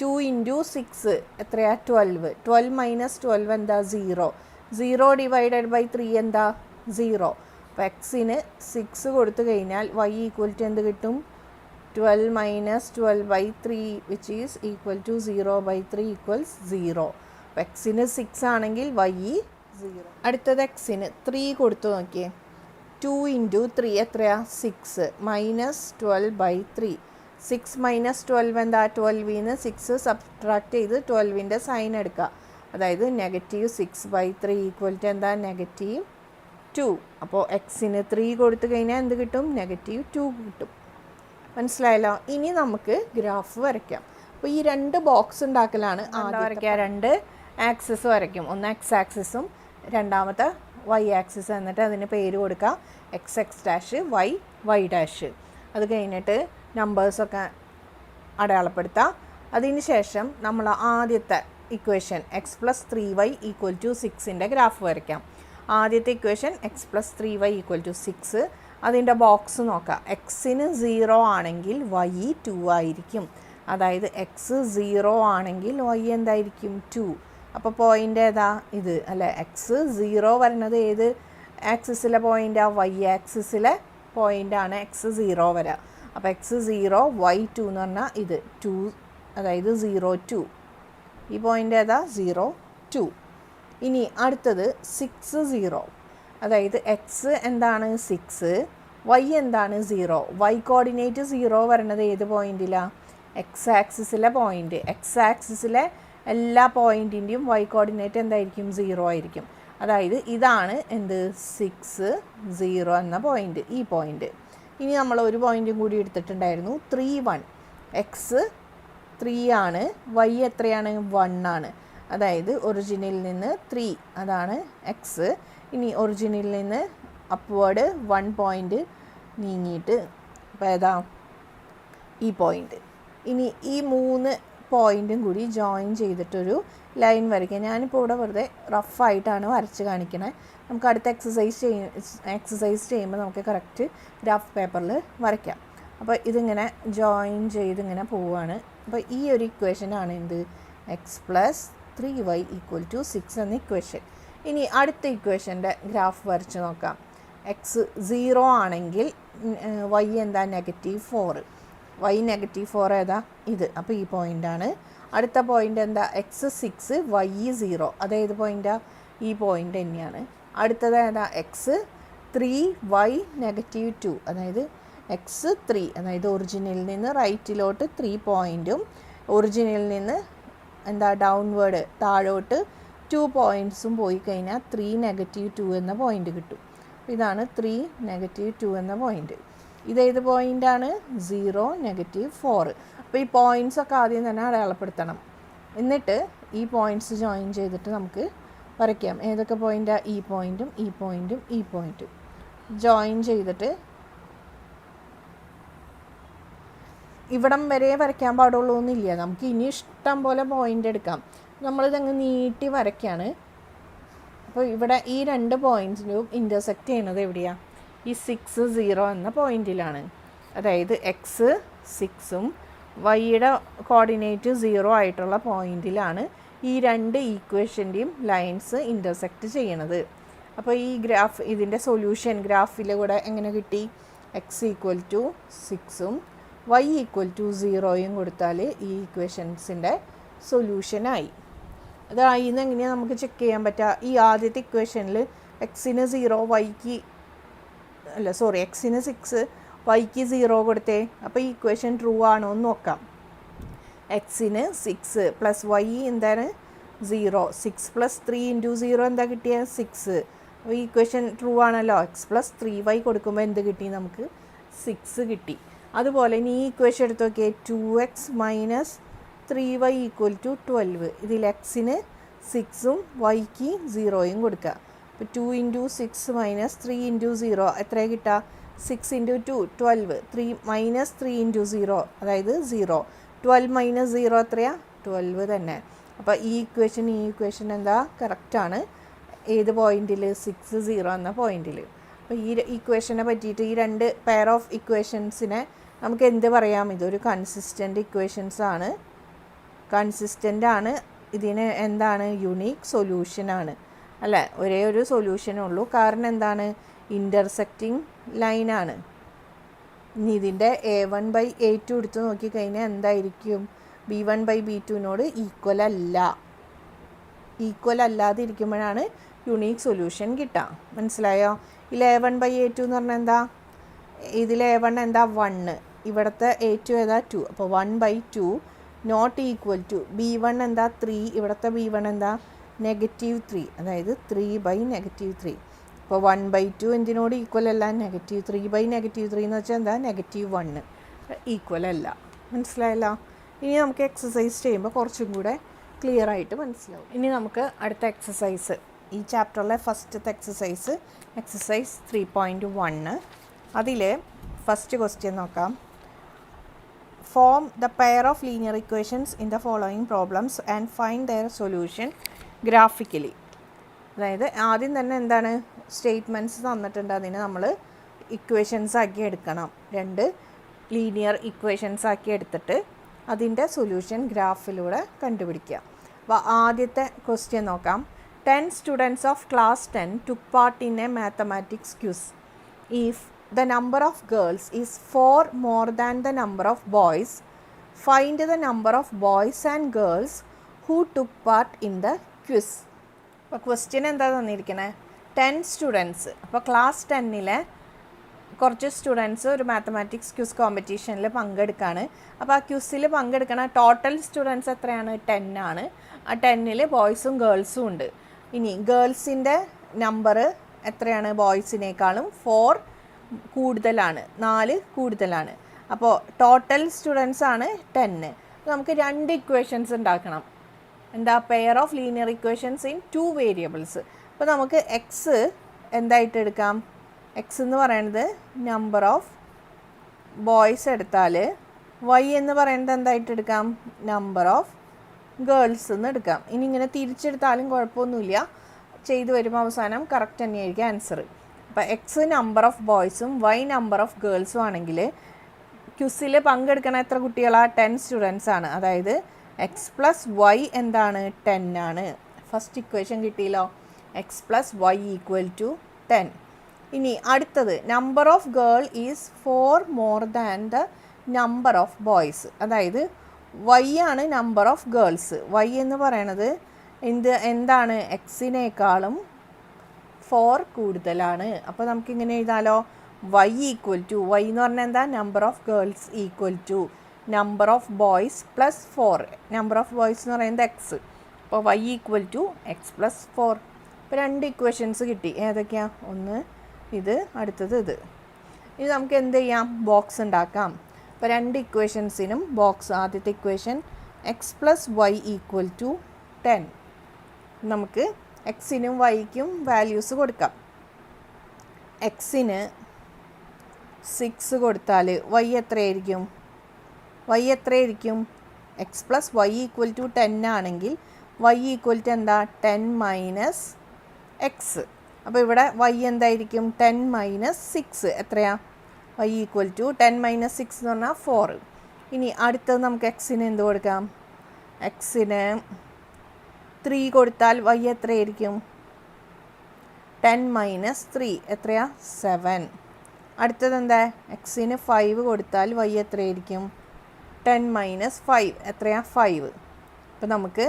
2 ഇൻറ്റു 6 എത്രയാ 12. 12 മൈനസ് 12 എന്താ 0. 0 ഡിവൈഡഡ് ബൈ 3 എന്താ 0. അപ്പോൾ എക്സിന് 6 കൊടുത്തു കഴിഞ്ഞാൽ y ഈക്വൽ ടു എന്ത് കിട്ടും 12 minus 12/3 which is equal to 0/3 equals 0. അപ്പോൾ എക്സിന് 6 ആണെങ്കിൽ y 0. അടുത്തത് എക്സിന് 3 കൊടുത്തു നോക്കിയേ. 2 ഇൻറ്റു 3 എത്രയാ 6 മൈനസ് 12/3. 6 മൈനസ് 12 എന്താ 12ന് 6 സബ്ട്രാക്ട് ചെയ്ത് 12ൻ്റെ സൈൻ എടുക്കുക, അതായത് -6/3 ഈക്വൽ ടു എന്താ -2. അപ്പോൾ എക്സിന് 3 കൊടുത്തു കഴിഞ്ഞാൽ എന്ത് കിട്ടും -2 കിട്ടും. മനസ്സിലായല്ലോ. ഇനി നമുക്ക് ഗ്രാഫ് വരയ്ക്കാം. അപ്പോൾ ഈ രണ്ട് ബോക്സ് ഉണ്ടാക്കലാണ് ആദ്യം വരയ്ക്കുക. രണ്ട് ആക്സിസ് വരയ്ക്കും. ഒന്ന് എക്സ് ആക്സിസും രണ്ടാമത്തെ വൈ ആക്സിസ്. എന്നിട്ട് അതിന് പേര് കൊടുക്കുക x x dash y y dash. അത് കഴിഞ്ഞിട്ട് നമ്പേഴ്സൊക്കെ അടയാളപ്പെടുത്താം. അതിന് ശേഷം നമ്മൾ ആദ്യത്തെ equation x plus 3y equal to 6ൻ്റെ ഗ്രാഫ് വരയ്ക്കാം. ആദ്യത്തെ equation x plus 3y equal to 6. അതിൻ്റെ ബോക്സ് നോക്കാം. എക്സിന് 0 ആണെങ്കിൽ വൈ 2 ആയിരിക്കും. അതായത് എക്സ് 0 ആണെങ്കിൽ വൈ എന്തായിരിക്കും 2. അപ്പോൾ പോയിൻ്റ് ഏതാ ഇത് അല്ലേ? എക്സ് 0 വരുന്നത് ഏത് ആക്സിസിലെ പോയിൻ്റാണ്? വൈ ആക്സിസിലെ പോയിൻ്റാണ് എക്സ് 0 വരിക. അപ്പോൾ എക്സ് 0 വൈ 2 എന്ന് പറഞ്ഞാൽ ഇത് 2, അതായത് 0 2. ഈ പോയിൻ്റ് ഏതാ? 0 2. ഇനി അടുത്തത് 6 0, അതായത് എക്സ് എന്താണ് 6, വൈ എന്താണ് 0. വൈ കോർഡിനേറ്റ് 0 വരുന്നത് ഏത് പോയിൻറ്റിലാണ്? എക്സ് ആക്സിസിലെ പോയിൻ്റ്. എക്സ് ആക്സിസിലെ എല്ലാ പോയിൻറ്റിൻ്റെയും വൈ കോർഡിനേറ്റ് എന്തായിരിക്കും? 0 ആയിരിക്കും. അതായത് ഇതാണ് എന്ത് 6 0 എന്ന പോയിൻ്റ്, ഈ പോയിൻ്റ്. ഇനി നമ്മൾ ഒരു പോയിൻറ്റും കൂടി എടുത്തിട്ടുണ്ടായിരുന്നു 3 1. എക്സ് 3 ആണ്, വൈ എത്രയാണ്? 1 ആണ്. അതായത് ഒറിജിനിൽ നിന്ന് 3, അതാണ് എക്സ്. ഇനി ഒറിജിനിൽ നിന്ന് അപ്വേർഡ് 1 പോയിൻ്റ് നീങ്ങിയിട്ട് അപ്പോൾ ഏതാ? ഈ പോയിൻ്റ്. ഇനി ഈ 3 പോയിൻറ്റും കൂടി ജോയിൻ ചെയ്തിട്ടൊരു ലൈൻ വരയ്ക്കുക. ഞാനിപ്പോൾ ഇവിടെ വെറുതെ റഫായിട്ടാണ് വരച്ച് കാണിക്കണേ. നമുക്ക് അടുത്ത എക്സസൈസ് ചെയ്യുമ്പോൾ നമുക്ക് കറക്റ്റ് ഗ്രാഫ് പേപ്പറിൽ വരയ്ക്കാം. അപ്പോൾ ഇതിങ്ങനെ ജോയിൻ ചെയ്തിങ്ങനെ പോവുകയാണ്. അപ്പോൾ ഈ ഒരു ഇക്വേഷനാണ് എന്ത്? X plus 3y equal to 6 എന്ന ഇക്വേഷൻ. ഇനി അടുത്ത ഇക്വേഷൻ്റെ ഗ്രാഫ് വരച്ച് നോക്കാം. എക്സ് 0 ആണെങ്കിൽ വൈ എന്താ? -4. വൈ -4 ഏതാ? ഇത്. അപ്പോൾ ഈ പോയിൻ്റാണ്. അടുത്ത പോയിൻ്റ് എന്താ? X 6 y 0. അതേത് പോയിൻ്റാണ്? ഈ പോയിൻ്റ് തന്നെയാണ്. അടുത്തത് ഏതാ? X 3 y -2. അതായത് എക്സ് 3, അതായത് ഒറിജിനിൽ നിന്ന് റൈറ്റിലോട്ട് 3 പോയിൻറ്റും ഒറിജിനിൽ നിന്ന് എന്താ ഡൗൺവേർഡ് താഴോട്ട് 2 പോയിൻറ്റ്സും പോയി കഴിഞ്ഞാൽ 3 -2 എന്ന പോയിൻ്റ് കിട്ടും. ഇതാണ് 3 -2 എന്ന പോയിൻ്റ്. ഇതേത് പോയിൻ്റാണ്? 0 -4. അപ്പോൾ ഈ പോയിൻറ്റ്സൊക്കെ ആദ്യം തന്നെ അടയാളപ്പെടുത്തണം. എന്നിട്ട് ഈ പോയിൻറ്റ്സ് ജോയിൻ ചെയ്തിട്ട് നമുക്ക് വരയ്ക്കാം. ഏതൊക്കെ പോയിൻ്റാണ്? ഈ പോയിൻറ്റും ഈ പോയിൻറ്റും ഈ പോയിൻറ്റും ജോയിൻ ചെയ്തിട്ട് ഇവിടം വരെ വരയ്ക്കാൻ പാടുള്ളൂ എന്നില്ല. നമുക്ക് ഇനി ഇഷ്ടം പോലെ പോയിൻ്റ് എടുക്കാം. നമ്മളിതങ്ങ് നീട്ടി വരയ്ക്കുകയാണ്. അപ്പോൾ ഇവിടെ ഈ 2 പോയിൻറ്റ്സിനും ഇൻ്റർസെക്റ്റ് ചെയ്യുന്നത് എവിടെയാണ്? ഈ 6 0 എന്ന പോയിൻറ്റിലാണ്. അതായത് എക്സ് 6ഉം വൈയുടെ കോർഡിനേറ്റ് 0 ആയിട്ടുള്ള പോയിൻറ്റിലാണ് ഈ 2 ഈക്വേഷൻ്റെയും ലൈൻസ് ഇൻ്റർസെക്റ്റ് ചെയ്യണത്. അപ്പോൾ ഈ ഗ്രാഫ്, ഇതിൻ്റെ സൊല്യൂഷൻ ഗ്രാഫിൽ കൂടെ എങ്ങനെ കിട്ടി? എക്സ് ഈക്വൽ ടു 6ഉം വൈ ഈക്വൽ ടു 0യും കൊടുത്താൽ ഈ ഇക്വേഷൻസിൻ്റെ സൊല്യൂഷനായി. അതായി എന്ന് എങ്ങനെയാണ് നമുക്ക് ചെക്ക് ചെയ്യാൻ പറ്റുക? ഈ ആദ്യത്തെ ഇക്വേഷനിൽ എക്സിന് 0 എക്സിന് 6 വൈക്ക് 0 കൊടുത്തേ. അപ്പോൾ ഈ ഇക്വേഷൻ ട്രൂ ആണോ എന്ന് നോക്കാം. എക്സിന് 6 പ്ലസ് വൈ എന്താണ്? 0. 6 പ്ലസ് 3 ഇൻറ്റു 0 എന്താ കിട്ടിയത്? 6. അപ്പോൾ ഈ ഇക്വേഷൻ ട്രൂ ആണല്ലോ. എക്സ് പ്ലസ് 3y കൊടുക്കുമ്പോൾ എന്ത് കിട്ടി? നമുക്ക് 6 കിട്ടി. അതുപോലെ ഇനി ഈ ഇക്വേഷൻ എടുത്ത് നോക്കിയേ. 2x minus 3y equal to 12. ഇതിൽ എക്സിന് 6ഉം വൈക്ക് 0യും കൊടുക്കുക. അപ്പോൾ 2 ഇൻറ്റു 6 മൈനസ് 3 ഇൻറ്റു 0 എത്രയാണ് കിട്ടുക? 6 ഇൻറ്റു 2 12. 3 മൈനസ് 3 ഇൻറ്റു 0 അതായത് 0. 12 മൈനസ് 0 എത്രയാണ്? 12 തന്നെ. അപ്പോൾ ഈ ഇക്വേഷൻ എന്താ? കറക്റ്റാണ്. ഏത് പോയിൻറ്റിൽ? 6 0 എന്ന പോയിൻറ്റിൽ. അപ്പോൾ ഈ ഇക്വേഷനെ പറ്റിയിട്ട് ഈ 2 പെയർ ഓഫ് ഇക്വേഷൻസിനെ നമുക്ക് എന്ത് പറയാം? ഇതൊരു കൺസിസ്റ്റൻ്റ് ഇക്വേഷൻസ് ആണ്. കൺസിസ്റ്റൻ്റ് ആണ്. ഇതിന് എന്താണ്? യുണീക്ക് സൊല്യൂഷനാണ് അല്ലേ? ഒരേ ഒരു സൊല്യൂഷനുള്ളൂ. കാരണം എന്താണ്? ഇൻ്റർസെക്റ്റിംഗ് ലൈനാണ്. ഇനി ഇതിൻ്റെ A1/A2 എടുത്ത് നോക്കിക്കഴിഞ്ഞാൽ എന്തായിരിക്കും? B1/B2നോട് ഈക്വൽ അല്ല. ഈക്വൽ അല്ലാതെ ഇരിക്കുമ്പോഴാണ് യുണീക്ക് സൊല്യൂഷൻ കിട്ടുക. മനസ്സിലായോ? ഇതിൽ A1/A2 എന്ന് പറഞ്ഞാൽ എന്താ? ഇതിൽ A1 എന്താ? 1. ഇവിടുത്തെ A2 ഏതാ? 2. അപ്പോൾ 1/2 നോട്ട് ഈക്വൽ ടു B1 എന്താ? 3. ഇവിടുത്തെ B1 എന്താ? -3. അതായത് 3/3. അപ്പോൾ 1/2 എന്തിനോട് ഈക്വൽ അല്ല? -3/3 എന്ന് വെച്ചാൽ എന്താ? -1 ഈക്വൽ അല്ല. മനസ്സിലായല്ലോ? ഇനി നമുക്ക് എക്സസൈസ് ചെയ്യുമ്പോൾ കുറച്ചും കൂടെ ക്ലിയർ ആയിട്ട് മനസ്സിലാവും. ഇനി നമുക്ക് അടുത്ത എക്സസൈസ്, ഈ ചാപ്റ്ററിലെ ഫസ്റ്റത്തെ എക്സസൈസ് 3.1. അതിൽ ഫസ്റ്റ് ക്വസ്റ്റ്യൻ നോക്കാം. Form the pair of linear equations in the following problems and find their solution graphically. അതായത് ആദ്യം തന്നെ എന്താണ്, സ്റ്റേറ്റ്മെൻറ്റ്സ് തന്നിട്ടുണ്ട്, അതിന് നമ്മൾ ഇക്വേഷൻസ് ആക്കി എടുക്കണം. 2 ലീനിയർ ഇക്വേഷൻസ് ആക്കി എടുത്തിട്ട് അതിൻ്റെ സൊല്യൂഷൻ ഗ്രാഫിലൂടെ കണ്ടുപിടിക്കുക. അപ്പോൾ ആദ്യത്തെ ക്വസ്റ്റ്യൻ നോക്കാം. 10 students of class 10 took part in a mathematics quiz. If the number of girls is 4 more than the number of boys, find the number of boys and girls who took part in the quiz. അപ്പോൾ question എന്താ തന്നിരിക്കുന്നത്? 10 students. അപ്പോൾ class 10-ലെ കുറച്ച് students ഒരു mathematics quiz കോമ്പറ്റീഷനിൽ പങ്കെടുക്കുകയാണ്. അപ്പോൾ ആ ക്യൂസിൽ പങ്കെടുക്കണ total students എത്രയാണ്? 10 ആണ്. ആ 10-ൽ ബോയ്സും ഗേൾസും ഉണ്ട്. ഇനി ഗേൾസിൻ്റെ നമ്പർ എത്രയാണ്? ബോയ്സിനേക്കാളും 4 കൂടുതലാണ്, 4 കൂടുതലാണ്. അപ്പോൾ ടോട്ടൽ സ്റ്റുഡൻസ് ആണ് 10. നമുക്ക് 2 ഇക്വേഷൻസ് ഉണ്ടാക്കണം. എന്താ? Pair of linear equations in 2 variables. അപ്പോൾ നമുക്ക് എക്സ് എന്തായിട്ട് എടുക്കാം? എക്സ് എന്ന് പറയുന്നത് നമ്പർ ഓഫ് ബോയ്സ് എടുത്താൽ വൈ എന്ന് പറയുന്നത് എന്തായിട്ട് എടുക്കാം? നമ്പർ ഓഫ് ഗേൾസ് എന്ന് എടുക്കാം. ഇനി ഇങ്ങനെ തിരിച്ചെടുത്താലും കുഴപ്പമൊന്നുമില്ല, ചെയ്ത് വരുമ്പോൾ അവസാനം കറക്റ്റ് തന്നെയായിരിക്കും ആൻസർ. അപ്പോൾ എക്സ് നമ്പർ ഓഫ് ബോയ്സും വൈ നമ്പർ ഓഫ് ഗേൾസും ആണെങ്കിൽ ക്യൂസിൽ പങ്കെടുക്കണ എത്ര കുട്ടികളാണ്? 10 സ്റ്റുഡൻസ് ആണ്. അതായത് എക്സ് പ്ലസ് വൈ എന്താണ്? 10 ആണ്. ഫസ്റ്റ് ഇക്വേഷൻ കിട്ടിയല്ലോ, x plus y equal to 10. ഇനി അടുത്തത് number of girl is 4 more than the number of boys. അതായത് വൈ ആണ് നമ്പർ ഓഫ് ഗേൾസ്. വൈ എന്ന് പറയണത് എന്താണ്? എക്സിനേക്കാളും 4 കൂടുതലാണ്. അപ്പോൾ നമുക്കിങ്ങനെ എഴുതാലോ, വൈ ഈക്വൽ ടു, വൈ എന്ന് പറഞ്ഞാൽ എന്താ? Number of girls equal to number of boys plus 4. Number of boys എന്ന് പറയുന്നത് എക്സ്. അപ്പോൾ y equal to x plus 4. ഇപ്പോൾ 2 ഇക്വേഷൻസ് കിട്ടി. ഏതൊക്കെയാണ്? ഒന്ന് ഇത്, അടുത്തത് ഇത്. ഇനി നമുക്ക് എന്ത് ചെയ്യാം? ബോക്സ് ഉണ്ടാക്കാം. അപ്പോൾ 2 ഇക്വേഷൻസിനും ബോക്സ്. ആദ്യത്തെ equation x plus y equal to 10. നമുക്ക് എക്സിനും വൈക്കും വാല്യൂസ് കൊടുക്കാം. എക്സിന് 6 കൊടുത്താൽ വൈ എത്രയായിരിക്കും? വൈ എത്രയായിരിക്കും? X plus y equal to 10 ആണെങ്കിൽ വൈ ഈക്വൽ ടു എന്താ? 10 മൈനസ് എക്സ്. അപ്പോൾ ഇവിടെ വൈ എന്തായിരിക്കും? 10 മൈനസ് 6 എത്രയാ? വൈ ഈക്വൽ ടു 10 മൈനസ് 6 എന്ന് പറഞ്ഞാൽ 4. ഇനി അടുത്തത് നമുക്ക് എക്സിന് എന്ത് കൊടുക്കാം? എക്സിന് 3 കൊടുത്താൽ വൈ എത്രയായിരിക്കും? 10 മൈനസ് 3 എത്രയാ? 7. അടുത്തത് എന്താ? എക്സിന് 5 കൊടുത്താൽ വൈ എത്രയായിരിക്കും? 10 മൈനസ് 5 എത്രയാ? 5. അപ്പോൾ നമുക്ക്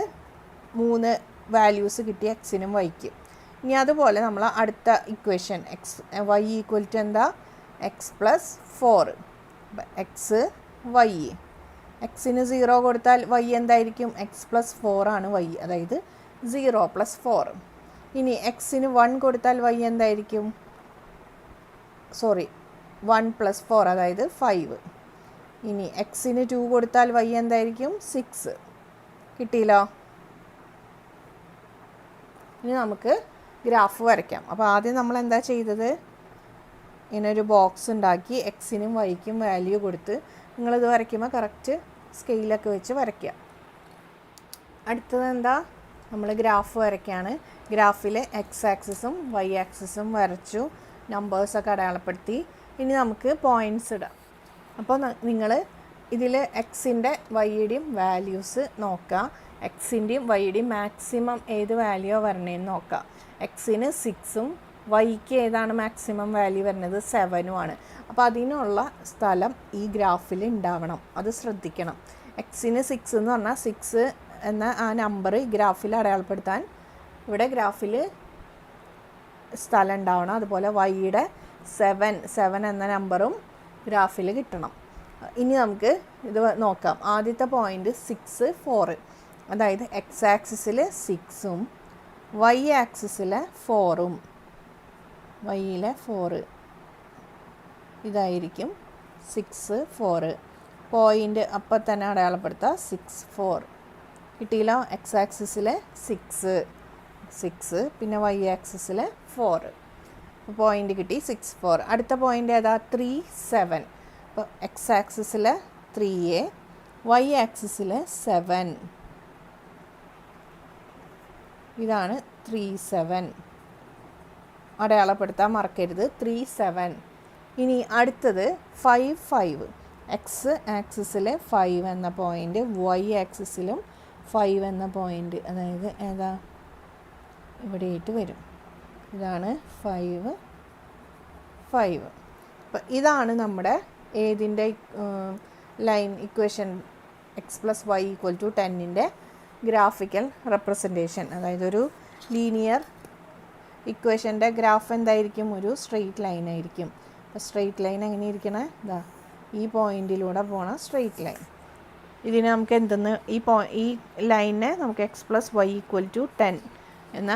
3 വാല്യൂസ് കിട്ടി എക്സിനും വൈക്കും. ഇനി അതുപോലെ നമ്മൾ അടുത്ത ഇക്വേഷൻ വൈ ഈക്വൽ ടു എന്താ? X plus 4. X y. എക്സിന് 0 കൊടുത്താൽ വൈ എന്തായിരിക്കും? എക്സ് പ്ലസ് 4 ആണ് വൈ. അതായത് 0 പ്ലസ് 4. ഇനി എക്സിന് 1 കൊടുത്താൽ വൈ എന്തായിരിക്കും? 1 പ്ലസ് 4 അതായത് 5. ഇനി എക്സിന് 2 കൊടുത്താൽ വൈ എന്തായിരിക്കും? 6. കിട്ടിയില്ലോ? ഇനി നമുക്ക് ഗ്രാഫ് വരയ്ക്കാം. അപ്പോൾ ആദ്യം നമ്മൾ എന്താ ചെയ്തത്? ഇങ്ങനൊരു ബോക്സ് ഉണ്ടാക്കി എക്സിനും വൈക്കും വാല്യൂ കൊടുത്ത് നിങ്ങളിത് വരയ്ക്കുമ്പോൾ കറക്റ്റ് സ്കെയിലൊക്കെ വെച്ച് വരയ്ക്കുക. അടുത്തത് എന്താ? നമ്മൾ ഗ്രാഫ് വരയ്ക്കുകയാണ്. ഗ്രാഫിൽ എക്സ് ആക്സിസും വൈ ആക്സിസും വരച്ചു, നമ്പേഴ്സൊക്കെ അടയാളപ്പെടുത്തി. ഇനി നമുക്ക് പോയിൻറ്റ്സ് ഇടാം. അപ്പോൾ നിങ്ങൾ ഇതിൽ എക്സിൻ്റെ വൈയുടെയും വാല്യൂസ് നോക്കുക. എക്സിൻ്റെയും വൈയുടെയും മാക്സിമം ഏത് വാല്യൂ വരണേന്ന് നോക്കുക. എക്സിന് 6ഉം വൈക്ക് ഏതാണ് മാക്സിമം വാല്യൂ വരുന്നത്? 7ഉം ആണ്. അപ്പോൾ അതിനുള്ള സ്ഥലം ഈ ഗ്രാഫിൽ ഉണ്ടാവണം, അത് ശ്രദ്ധിക്കണം. എക്സിന് 6 എന്ന് പറഞ്ഞാൽ 6 എന്ന ആ നമ്പർ ഗ്രാഫിൽ അടയാളപ്പെടുത്താൻ ഇവിടെ ഗ്രാഫിൽ സ്ഥലം ഉണ്ടാവണം. അതുപോലെ വൈയുടെ 7 എന്ന നമ്പറും ഗ്രാഫിൽ കിട്ടണം. ഇനി നമുക്ക് ഇത് നോക്കാം. ആദ്യത്തെ പോയിൻ്റ് 6, 4. അതായത് എക്സ് ആക്സിസിൽ 6ഉം വൈ ആക്സിസിൽ 4ഉം. വൈയിലെ 4 ഇതായിരിക്കും 6, 4. പോയിൻ്റ് അപ്പം തന്നെ അടയാളപ്പെടുത്തുക 6 4 കിട്ടിയില്ല. എക്സ് ആക്സിസിൽ 6 പിന്നെ വൈ ആക്സിസിൽ 4 പോയിൻ്റ് കിട്ടി 6 4. അടുത്ത പോയിൻ്റ് ഏതാ 3 7. അപ്പോൾ എക്സ് ആക്സിസിൽ 3a വൈ ആക്സിസിൽ 7. ഇതാണ് 3 7 അടയാളപ്പെടുത്താൻ മറക്കരുത് 3 7. ഇനി അടുത്തത് 5 5. എക്സ് ആക്സിസിൽ 5 എന്ന പോയിൻ്റ് വൈ ആക്സിസിലും 5 എന്ന പോയിൻ്റ്, അതായത് ഏതാ ഇവിടെയായിട്ട് വരും. ഇതാണ് 5 5. അപ്പം ഇതാണ് നമ്മുടെ ഏതിൻ്റെ line equation x plus y equal to 10ൻ്റെ ഗ്രാഫിക്കൽ റെപ്രസെൻറ്റേഷൻ. അതായത് ഒരു ലീനിയർ ഇക്വേഷൻ്റെ ഗ്രാഫ് എന്തായിരിക്കും? ഒരു സ്ട്രെയിറ്റ് ലൈൻ ആയിരിക്കും. അപ്പോൾ സ്ട്രെയിറ്റ് ലൈൻ എങ്ങനെ ഇരിക്കണേ? ഇതാ ഈ പോയിൻറ്റിലൂടെ പോണ സ്ട്രെയിറ്റ് ലൈൻ. ഇതിന് നമുക്ക് എന്തെന്ന് ഈ ലൈനിനെ നമുക്ക് x plus y equal to 10 എന്ന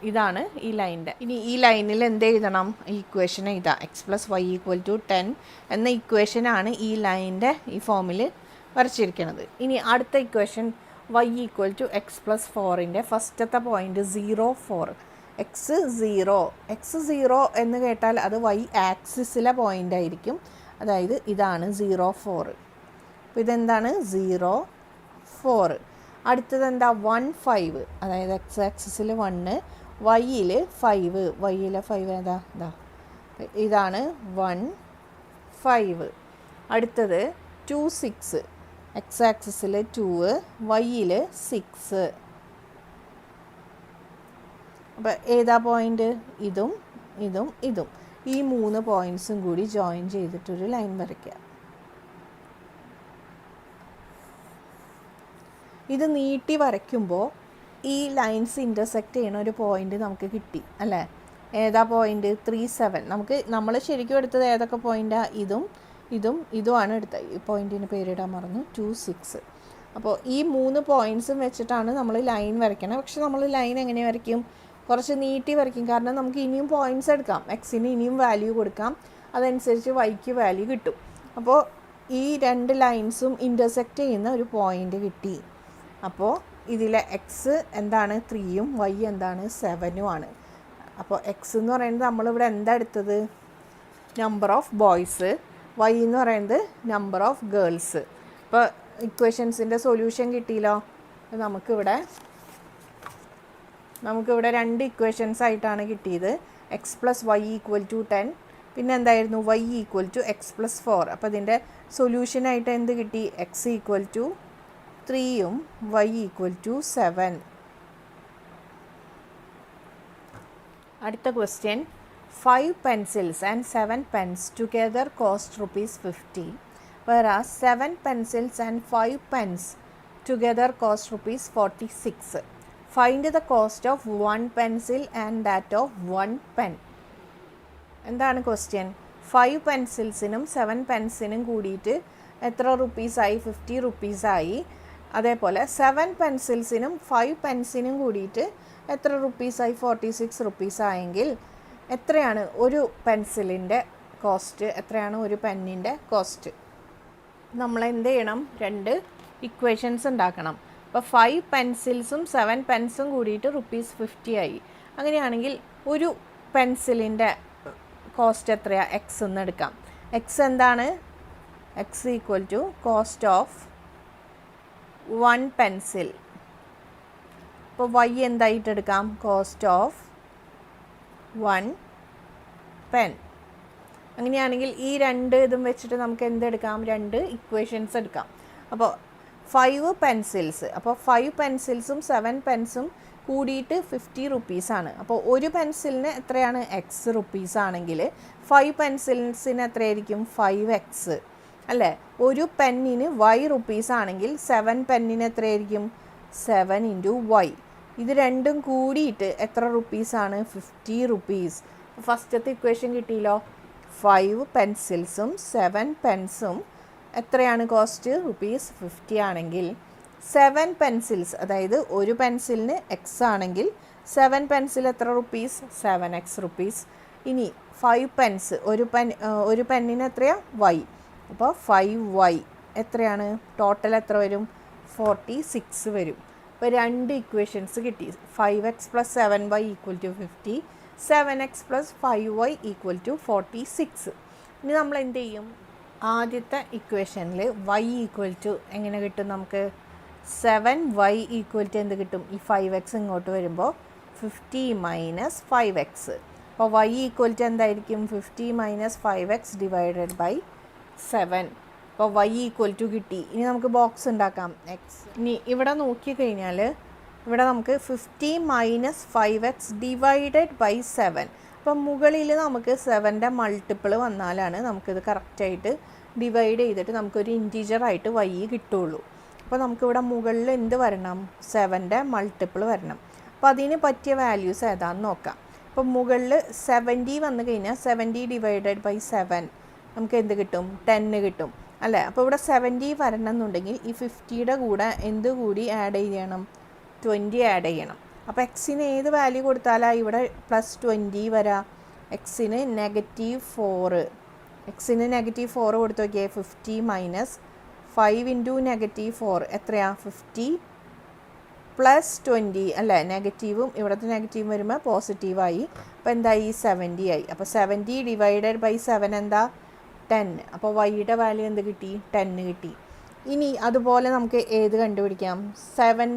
ഇതാണ് ഈ ലൈനിൻ്റെ. ഇനി ഈ ലൈനിൽ എന്ത് എഴുതണം? ഈ ഇക്വേഷൻ എഴുതാം. X plus y equal to 10 എന്ന ഇക്വേഷനാണ് ഈ ലൈനിൻ്റെ ഈ ഫോമിൽ വരച്ചിരിക്കുന്നത്. ഇനി അടുത്ത equation y equal to x plus 4ൻ്റെ ഫസ്റ്റത്തെ പോയിൻ്റ് 0 4. എക്സ് 0 എന്ന് കേട്ടാൽ അത് y ആക്സിസിലെ പോയിൻ്റ് ആയിരിക്കും. അതായത് ഇതാണ് 0 4. അപ്പോൾ ഇതെന്താണ്? 0 4. അടുത്തത് എന്താ? 1 5. അതായത് എക്സ് ആക്സിസിൽ 1 വൈയിൽ 5. വൈയിലെ 5 ഏതാ? ഇതാണ് 1 5. അടുത്തത് 2 6. എക്സ് ആക്സിസിൽ 2 വൈയിൽ 6. അപ്പോൾ ഏതാ പോയിൻ്റ്? ഇതും ഇതും ഇതും. ഈ 3 പോയിൻറ്റ്സും കൂടി ജോയിൻ ചെയ്തിട്ടൊരു ലൈൻ വരയ്ക്കുക. ഇത് നീട്ടി വരയ്ക്കുമ്പോൾ ഈ ലൈൻസ് ഇൻ്റർസെക്റ്റ് ചെയ്യുന്ന ഒരു പോയിൻ്റ് നമുക്ക് കിട്ടി അല്ലേ? ഏതാ പോയിൻ്റ്? 3 7. നമ്മൾ ശരിക്കും എടുത്തത് ഏതൊക്കെ പോയിൻ്റാണ്? ഇതുമാണ് എടുത്തത്. ഈ പോയിൻറ്റിന് പേരിടാൻ മറന്നു. 2 6. അപ്പോൾ ഈ 3 പോയിൻറ്റ്സും വെച്ചിട്ടാണ് നമ്മൾ ലൈൻ വരയ്ക്കണം. പക്ഷെ നമ്മൾ ലൈൻ എങ്ങനെ വരയ്ക്കും? കുറച്ച് നീട്ടി വരയ്ക്കും. കാരണം നമുക്ക് ഇനിയും പോയിൻറ്റ്സ് എടുക്കാം. എക്സിന് ഇനിയും വാല്യൂ കൊടുക്കാം. അതനുസരിച്ച് വൈക്ക് വാല്യൂ കിട്ടും. അപ്പോൾ ഈ 2 ലൈൻസും ഇൻ്റർസെക്റ്റ് ചെയ്യുന്ന ഒരു പോയിൻ്റ് കിട്ടി. അപ്പോൾ ഇതിലെ എക്സ് എന്താണ്? 3യും വൈ എന്താണ്? 7ഉം ആണ്. അപ്പോൾ എക്സ് എന്ന് പറയുന്നത് നമ്മളിവിടെ എന്താ എടുത്തത്? Number of boys. വൈ എന്ന് പറയുന്നത് നമ്പർ ഓഫ് ഗേൾസ്. ഇപ്പോൾ ഇക്വേഷൻസിൻ്റെ സൊല്യൂഷൻ കിട്ടിയല്ലോ. നമുക്കിവിടെ 2 ഇക്വേഷൻസ് ആയിട്ടാണ് കിട്ടിയത്. X plus y equal to 10. പിന്നെ എന്തായിരുന്നു? Y equal to x plus 4. അപ്പോൾ ഇതിൻ്റെ സൊല്യൂഷനായിട്ട് എന്ത് കിട്ടി? എക്സ് ഈക്വൽ ടു 3യും വൈ ഈക്വൽ ടു 7. അടുത്ത question. 5 pencils and 7 pens together cost ₹50, whereas 7 pencils and 5 pens together cost ₹46. Find the cost of 1 pencil and that of 1 pen. എന്താണ് question? 5 പെൻസിൽസിനും 7 പെൻസിനും കൂടിയിട്ട് എത്ര റുപ്പീസായി? 50 റുപ്പീസായി. അതേപോലെ 7 പെൻസിൽസിനും 5 പെൻസിനും കൂടിയിട്ട് എത്ര റുപ്പീസായി? 46 റുപ്പീസായെങ്കിൽ എത്രയാണ് ഒരു പെൻസിലിൻ്റെ കോസ്റ്റ്? എത്രയാണ് ഒരു പെന്നിൻ്റെ കോസ്റ്റ്? നമ്മൾ എന്ത് ചെയ്യണം? 2 ഇക്വേഷൻസ് ഉണ്ടാക്കണം. അപ്പോൾ 5 പെൻസിൽസും 7 പെൻസും കൂടിയിട്ട് ₹50 ആയി. അങ്ങനെയാണെങ്കിൽ ഒരു പെൻസിലിൻ്റെ കോസ്റ്റ് എത്രയാണ്? എക്സ് എന്ന് എടുക്കാം. എക്സ് എന്താണ്? X equal to cost of 1 pencil. അപ്പോൾ വൈ എന്തായിട്ട് എടുക്കാം? Cost of 1 pen. അങ്ങനെയാണെങ്കിൽ ഈ 2 ഇതും വെച്ചിട്ട് നമുക്ക് എന്തെടുക്കാം? 2 ഇക്വേഷൻസ് എടുക്കാം. അപ്പോൾ 5 പെൻസിൽസ്. അപ്പോൾ 5 പെൻസിൽസും 7 പെൻസും കൂടിയിട്ട് 50 റുപ്പീസാണ്. അപ്പോൾ ഒരു പെൻസിലിന് എത്രയാണ്? എക്സ് റുപ്പീസ് ആണെങ്കിൽ 5 പെൻസിൽസിന് എത്രയായിരിക്കും? 5x അല്ലേ? ഒരു പെന്നിന് വൈ റുപ്പീസ് ആണെങ്കിൽ 7 പെന്നിന് എത്രയായിരിക്കും? 7 × y. ഇത് രണ്ടും കൂടിയിട്ട് എത്ര റുപ്പീസാണ്? 50 റുപ്പീസ്. ഫസ്റ്റത്തെ ഇക്വേഷൻ കിട്ടിയല്ലോ. 5 പെൻസിൽസും 7 പെൻസും എത്രയാണ് കോസ്റ്റ്? ₹50 ആണെങ്കിൽ 7 പെൻസിൽസ്, അതായത് ഒരു പെൻസിലിന് എക്സ് ആണെങ്കിൽ 7 പെൻസിൽ എത്ര റുപ്പീസ്? 7x rupees. ഇനി 5 പെൻസ്, ഒരു പെന്നിന് എത്രയാണ്? വൈ. അപ്പോൾ 5y. എത്രയാണ്? ടോട്ടൽ എത്ര വരും? 46 വരും. അപ്പോൾ 2 ഇക്വേഷൻസ് കിട്ടി. 5x + 7y = 50, 7x + 5y = 46. ഇനി നമ്മൾ എന്ത് ചെയ്യും? ആദ്യത്തെ ഇക്വേഷനിൽ y എങ്ങനെ കിട്ടും നമുക്ക്? 7y എന്ത് കിട്ടും? ഈ 5x ഇങ്ങോട്ട് വരുമ്പോൾ 50 - 5x. അപ്പോൾ y എന്തായിരിക്കും? 50 - 5x / 7. അപ്പോൾ y കിട്ടി. ഇനി നമുക്ക് ബോക്സ് ഉണ്ടാക്കാം. x. ഇനി ഇവിടെ നോക്കിക്കഴിഞ്ഞാൽ ഇവിടെ നമുക്ക് 50 - 5x / 7. അപ്പം മുകളിൽ നമുക്ക് 7ൻ്റെ മൾട്ടിപ്പിൾ വന്നാലാണ് നമുക്കിത് കറക്റ്റായിട്ട് ഡിവൈഡ് ചെയ്തിട്ട് നമുക്കൊരു ഇൻറ്റീജറായിട്ട് y കിട്ടുള്ളൂ. അപ്പോൾ നമുക്കിവിടെ മുകളിൽ എന്ത് വരണം? 7ൻ്റെ മൾട്ടിപ്പിൾ വരണം. അപ്പോൾ അതിന് പറ്റിയ വാല്യൂസ് ഏതാണെന്ന് നോക്കാം. അപ്പോൾ മുകളിൽ 70 വന്നു കഴിഞ്ഞാൽ 70 / 7 നമുക്ക് എന്ത് കിട്ടും? 10 കിട്ടും അല്ലേ? അപ്പോൾ ഇവിടെ 70 വരണം എന്നുണ്ടെങ്കിൽ ഈ 50യുടെ കൂടെ എന്ത് കൂടി ആഡ് ചെയ്യണം? 20 ആഡ് ചെയ്യണം. അപ്പോൾ എക്സിന് ഏത് വാല്യൂ കൊടുത്താലാണ് ഇവിടെ +20 വരാം? എക്സിന് -4. എക്സിന് -4 കൊടുത്ത് നോക്കിയേ. 50 - 5 × -4 എത്രയാ? 50 + 20 അല്ലേ? നെഗറ്റീവും ഇവിടുത്തെ നെഗറ്റീവും വരുമ്പോൾ പോസിറ്റീവായി. അപ്പോൾ എന്തായി? 70 ആയി. അപ്പോൾ 70 / 7 എന്താ? 10. അപ്പോൾ വൈയുടെ വാല്യൂ എന്ത് കിട്ടി? 10 കിട്ടി. ഇനി അതുപോലെ നമുക്ക് ഏത് കണ്ടുപിടിക്കാം? 7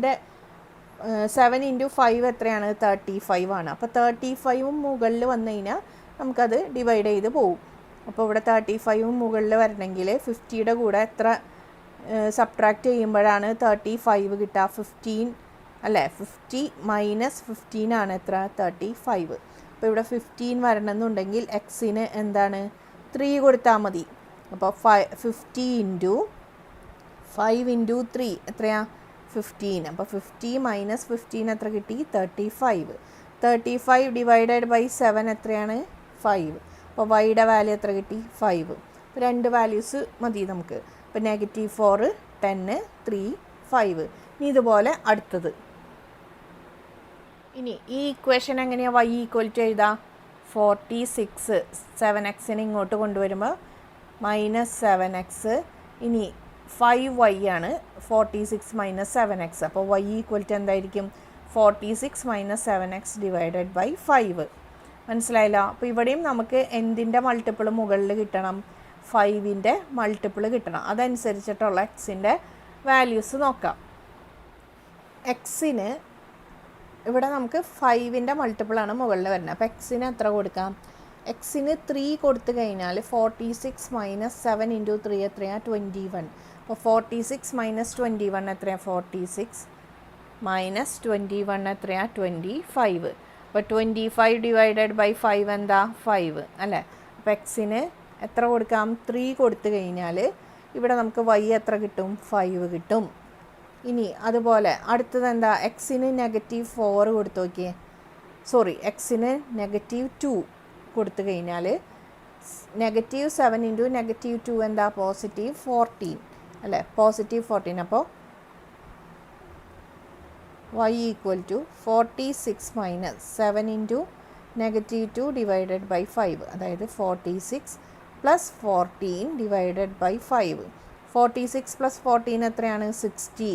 × 5 എത്രയാണ്? 35 ആണ്. അപ്പോൾ 35ഉം മുകളിൽ വന്നു കഴിഞ്ഞാൽ നമുക്കത് ഡിവൈഡ് ചെയ്ത് പോവും. അപ്പോൾ ഇവിടെ 35ഉം മുകളിൽ വരണമെങ്കിൽ 50യുടെ കൂടെ എത്ര സബ്ട്രാക്റ്റ് ചെയ്യുമ്പോഴാണ് 35 കിട്ടുക? 15 അല്ലേ? 50 - 15 ആണ് എത്ര? 35. അപ്പോൾ ഇവിടെ 15 വരണം എന്നുണ്ടെങ്കിൽ എക്സിന് എന്താണ്? 3 കൊടുത്താൽ മതി. അപ്പോൾ 50 × 5 × 3 എത്രയാ? 15. അപ്പോൾ 50 - 15 എത്ര കിട്ടി? 35. 35 / 7 എത്രയാണ്? 5. അപ്പോൾ വൈയുടെ വാല്യൂ എത്ര കിട്ടി? 5. അപ്പോൾ 2 വാല്യൂസ് മതി നമുക്ക്. അപ്പോൾ -4, 10, 3, 5. ഇനി ഇതുപോലെ അടുത്തത്. ഇനി ഈ ഇക്വേഷൻ എങ്ങനെയാണ് y എഴുതാം? 46 7xനെ ഇങ്ങോട്ട് കൊണ്ടുവരുമ്പോൾ -7x. ഇനി 5y ആണ്. 46 - 7x. അപ്പോൾ y എന്തായിരിക്കും? 46 - 7x / 5. മനസ്സിലായില്ല? അപ്പോൾ ഇവിടെയും നമുക്ക് എന്തിൻ്റെ മൾട്ടിപ്പിൾ മുകളിൽ കിട്ടണം? 5ൻ്റെ മൾട്ടിപ്പിൾ കിട്ടണം. അതനുസരിച്ചിട്ടുള്ള എക്സിൻ്റെ വാല്യൂസ് നോക്കാം. എക്സിന് ഇവിടെ നമുക്ക് 5ൻ്റെ മൾട്ടിപ്പിളാണ് മുകളിൽ വരുന്നത്. അപ്പോൾ എക്സിന് എത്ര കൊടുക്കാം? എക്സിന് 3 കൊടുത്തു കഴിഞ്ഞാൽ 46 - 7 × 3 എത്രയാണ്? 21. അപ്പോൾ 46 - 21 എത്രയാണ്? 46 - 21 എത്രയാണ്? 25. അപ്പോൾ 25 / 5 എന്താ? 5 അല്ലേ? അപ്പോൾ എക്സിന് എത്ര കൊടുക്കാം? 3 കൊടുത്തു കഴിഞ്ഞാൽ ഇവിടെ നമുക്ക് y എത്ര കിട്ടും? 5 കിട്ടും. ഇനി അതുപോലെ അടുത്തത് എന്താ? എക്സിന് -4 കൊടുത്തു നോക്കിയേ. എക്സിന് -2 കൊടുത്തു കഴിഞ്ഞാൽ -7 × -2 എന്താ? +14 അല്ലേ? +14. അപ്പോൾ y = 46 - 7 × -2 / 5. അതായത് 46 + 14 / 5. 46 + 14 എത്രയാണ്? 60.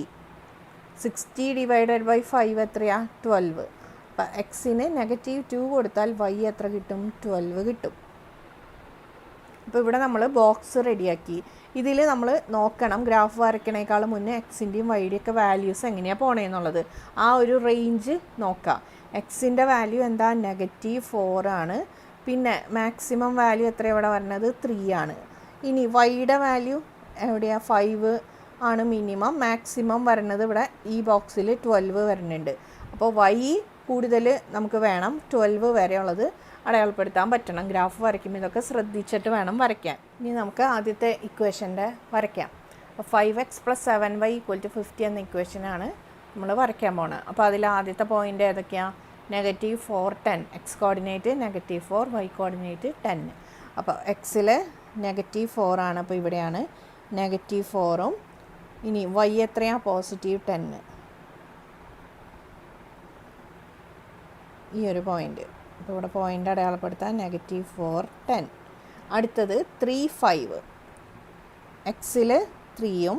60 / 5 എത്രയാണ്? 12. അപ്പം എക്സിന് -2 കൊടുത്താൽ y എത്ര കിട്ടും? 12 കിട്ടും. അപ്പോൾ ഇവിടെ നമ്മൾ ബോക്സ് റെഡിയാക്കി. ഇതിൽ നമ്മൾ നോക്കണം ഗ്രാഫ് വരയ്ക്കണേക്കാൾ മുന്നേ എക്സിൻ്റെയും വൈയുടെയൊക്കെ വാല്യൂസ് എങ്ങനെയാണ് പോണേന്നുള്ളത്. ആ ഒരു റേഞ്ച് നോക്കാം. എക്സിൻ്റെ വാല്യൂ എന്താ? -4 ആണ്. പിന്നെ മാക്സിമം വാല്യൂ എത്ര ഇവിടെ വരുന്നത്? 3 ആണ്. ഇനി വൈയുടെ വാല്യൂ എവിടെയാണ്? 5 ആണ് മിനിമം. മാക്സിമം വരുന്നത് ഇവിടെ ഈ ബോക്സിൽ 12 വരുന്നുണ്ട്. അപ്പോൾ y കൂടുതൽ നമുക്ക് വേണം. 12 വരെയുള്ളത് അടയാളപ്പെടുത്താൻ പറ്റണം. ഗ്രാഫ് വരയ്ക്കുമ്പോൾ ഇതൊക്കെ ശ്രദ്ധിച്ചിട്ട് വേണം വരയ്ക്കാൻ. ഇനി നമുക്ക് ആദ്യത്തെ ഇക്വേഷൻ്റെ വരയ്ക്കാം. അപ്പോൾ 5x + 7y = 50 എന്ന ഇക്വേഷനാണ് നമ്മൾ വരയ്ക്കാൻ പോകുന്നത്. അപ്പോൾ അതിൽ ആദ്യത്തെ പോയിൻ്റ് ഏതൊക്കെയാണ്? -4, 10. X coordinate -4, y coordinate 10. അപ്പോൾ എക്സിൽ -4 ആണ്. അപ്പോൾ ഇവിടെയാണ് -4ഉം. ഇനി y എത്രയാണ്? +10. ഈ ഒരു പോയിൻ്റ്. അപ്പോൾ ഇവിടെ പോയിൻ്റ് അടയാളപ്പെടുത്താൻ -4, 10. അടുത്തത് 3, 5. എക്സിൽ 3യും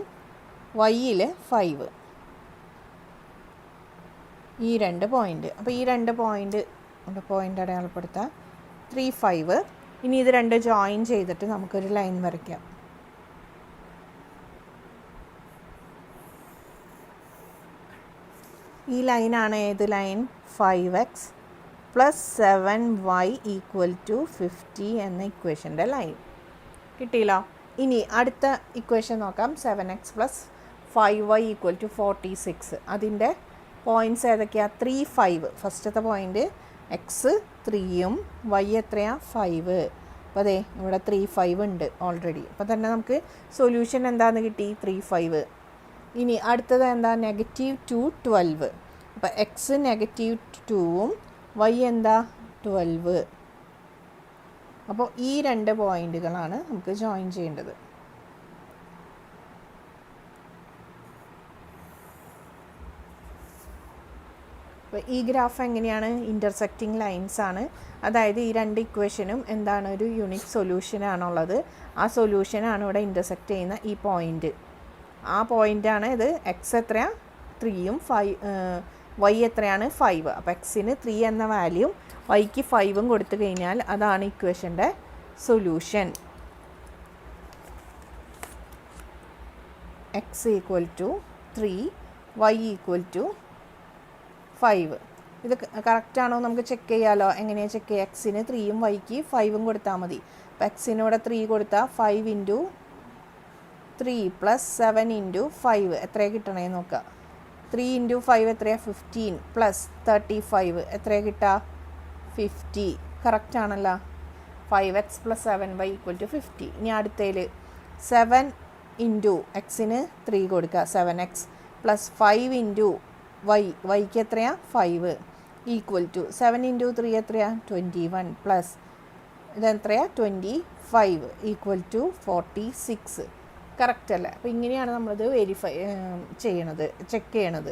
വൈയിൽ 5. ഈ 2 പോയിൻ്റ്. അപ്പോൾ ഈ 2 പോയിൻ്റ് അടയാളപ്പെടുത്താം. 3, 5. ഇനി ഇത് 2 ജോയിൻ ചെയ്തിട്ട് നമുക്കൊരു ലൈൻ വരയ്ക്കാം. ഈ ലൈനാണ് ഏത് ലൈൻ? 5x + 7y = 50 എന്ന ഇക്വേഷൻ്റെ ലൈൻ. കിട്ടിയില്ലോ? ഇനി അടുത്ത ഇക്വേഷൻ നോക്കാം. 7x + 5y = 46. അതിൻ്റെ പോയിൻറ്റ്സ് ഏതൊക്കെയാണ്? 3, 5. ഫസ്റ്റത്തെ പോയിൻ്റ് എക്സ് 3യും വൈ എത്രയാണ്? 5. അപ്പോൾ അതെ ഇവിടെ 3, 5 ഉണ്ട് ഓൾറെഡി. അപ്പോൾ തന്നെ നമുക്ക് സൊല്യൂഷൻ എന്താണെന്ന് കിട്ടി? 3, 5. ഇനി അടുത്തത് എന്താ? -2, 12. അപ്പോൾ എക്സ് -2ഉം വൈ എന്താ? 12. അപ്പോൾ ഈ 2 പോയിൻ്റുകളാണ് നമുക്ക് ജോയിൻ ചെയ്യേണ്ടത്. അപ്പോൾ ഈ ഗ്രാഫ് എങ്ങനെയാണ്? ഇൻ്റർസെക്റ്റിംഗ് ലൈൻസ് ആണ്. അതായത് ഈ 2 ഇക്വേഷനും എന്താണ്? ഒരു യൂണിക് സൊല്യൂഷനാണുള്ളത്. ആ സൊല്യൂഷനാണ് ഇവിടെ ഇൻ്റർസെക്റ്റ് ചെയ്യുന്ന ഈ പോയിൻ്റ്. ആ പോയിൻ്റാണ് ഇത്. എക്സ് എത്രയാണ്? 3യും വൈ എത്രയാണ്? 5. അപ്പോൾ എക്സിന് 3 എന്ന വാല്യൂം വൈക്ക് 5ഉം കൊടുത്തു കഴിഞ്ഞാൽ അതാണ് ഇക്വേഷൻ്റെ സൊല്യൂഷൻ. X = 3, Y = 5. ഇത് കറക്റ്റാണോ നമുക്ക് ചെക്ക് ചെയ്യാമല്ലോ. എങ്ങനെയാണ് ചെക്ക് ചെയ്യുക? എക്സിന് 3യും വൈക്ക് 5ഉം കൊടുത്താൽ മതി. അപ്പോൾ എക്സിന് ഇവിടെ 3 കൊടുത്താൽ 5 × 3 + 7 × 5 എത്രയാണ് കിട്ടണേ നോക്കുക. 3 × 5 എത്രയാണ്? 15 + 35 എത്രയാണ് കിട്ടുക? 50. കറക്റ്റ് ആണല്ലോ. 5x + 7y = 50. ഇനി അടുത്തതിൽ 7 × എക്സിന് 3 കൊടുക്കുക. 7x + 5 × വൈക്ക് എത്രയാണ്? 5 = 7 × 3 എത്രയാണ്? 21 പ്ലസ് ഇതെത്രയാണ്? 25 = 46. കറക്റ്റ് അല്ലേ? അപ്പോൾ ഇങ്ങനെയാണ് നമ്മളത് വെരിഫൈ ചെയ്യണത്, ചെക്ക് ചെയ്യണത്.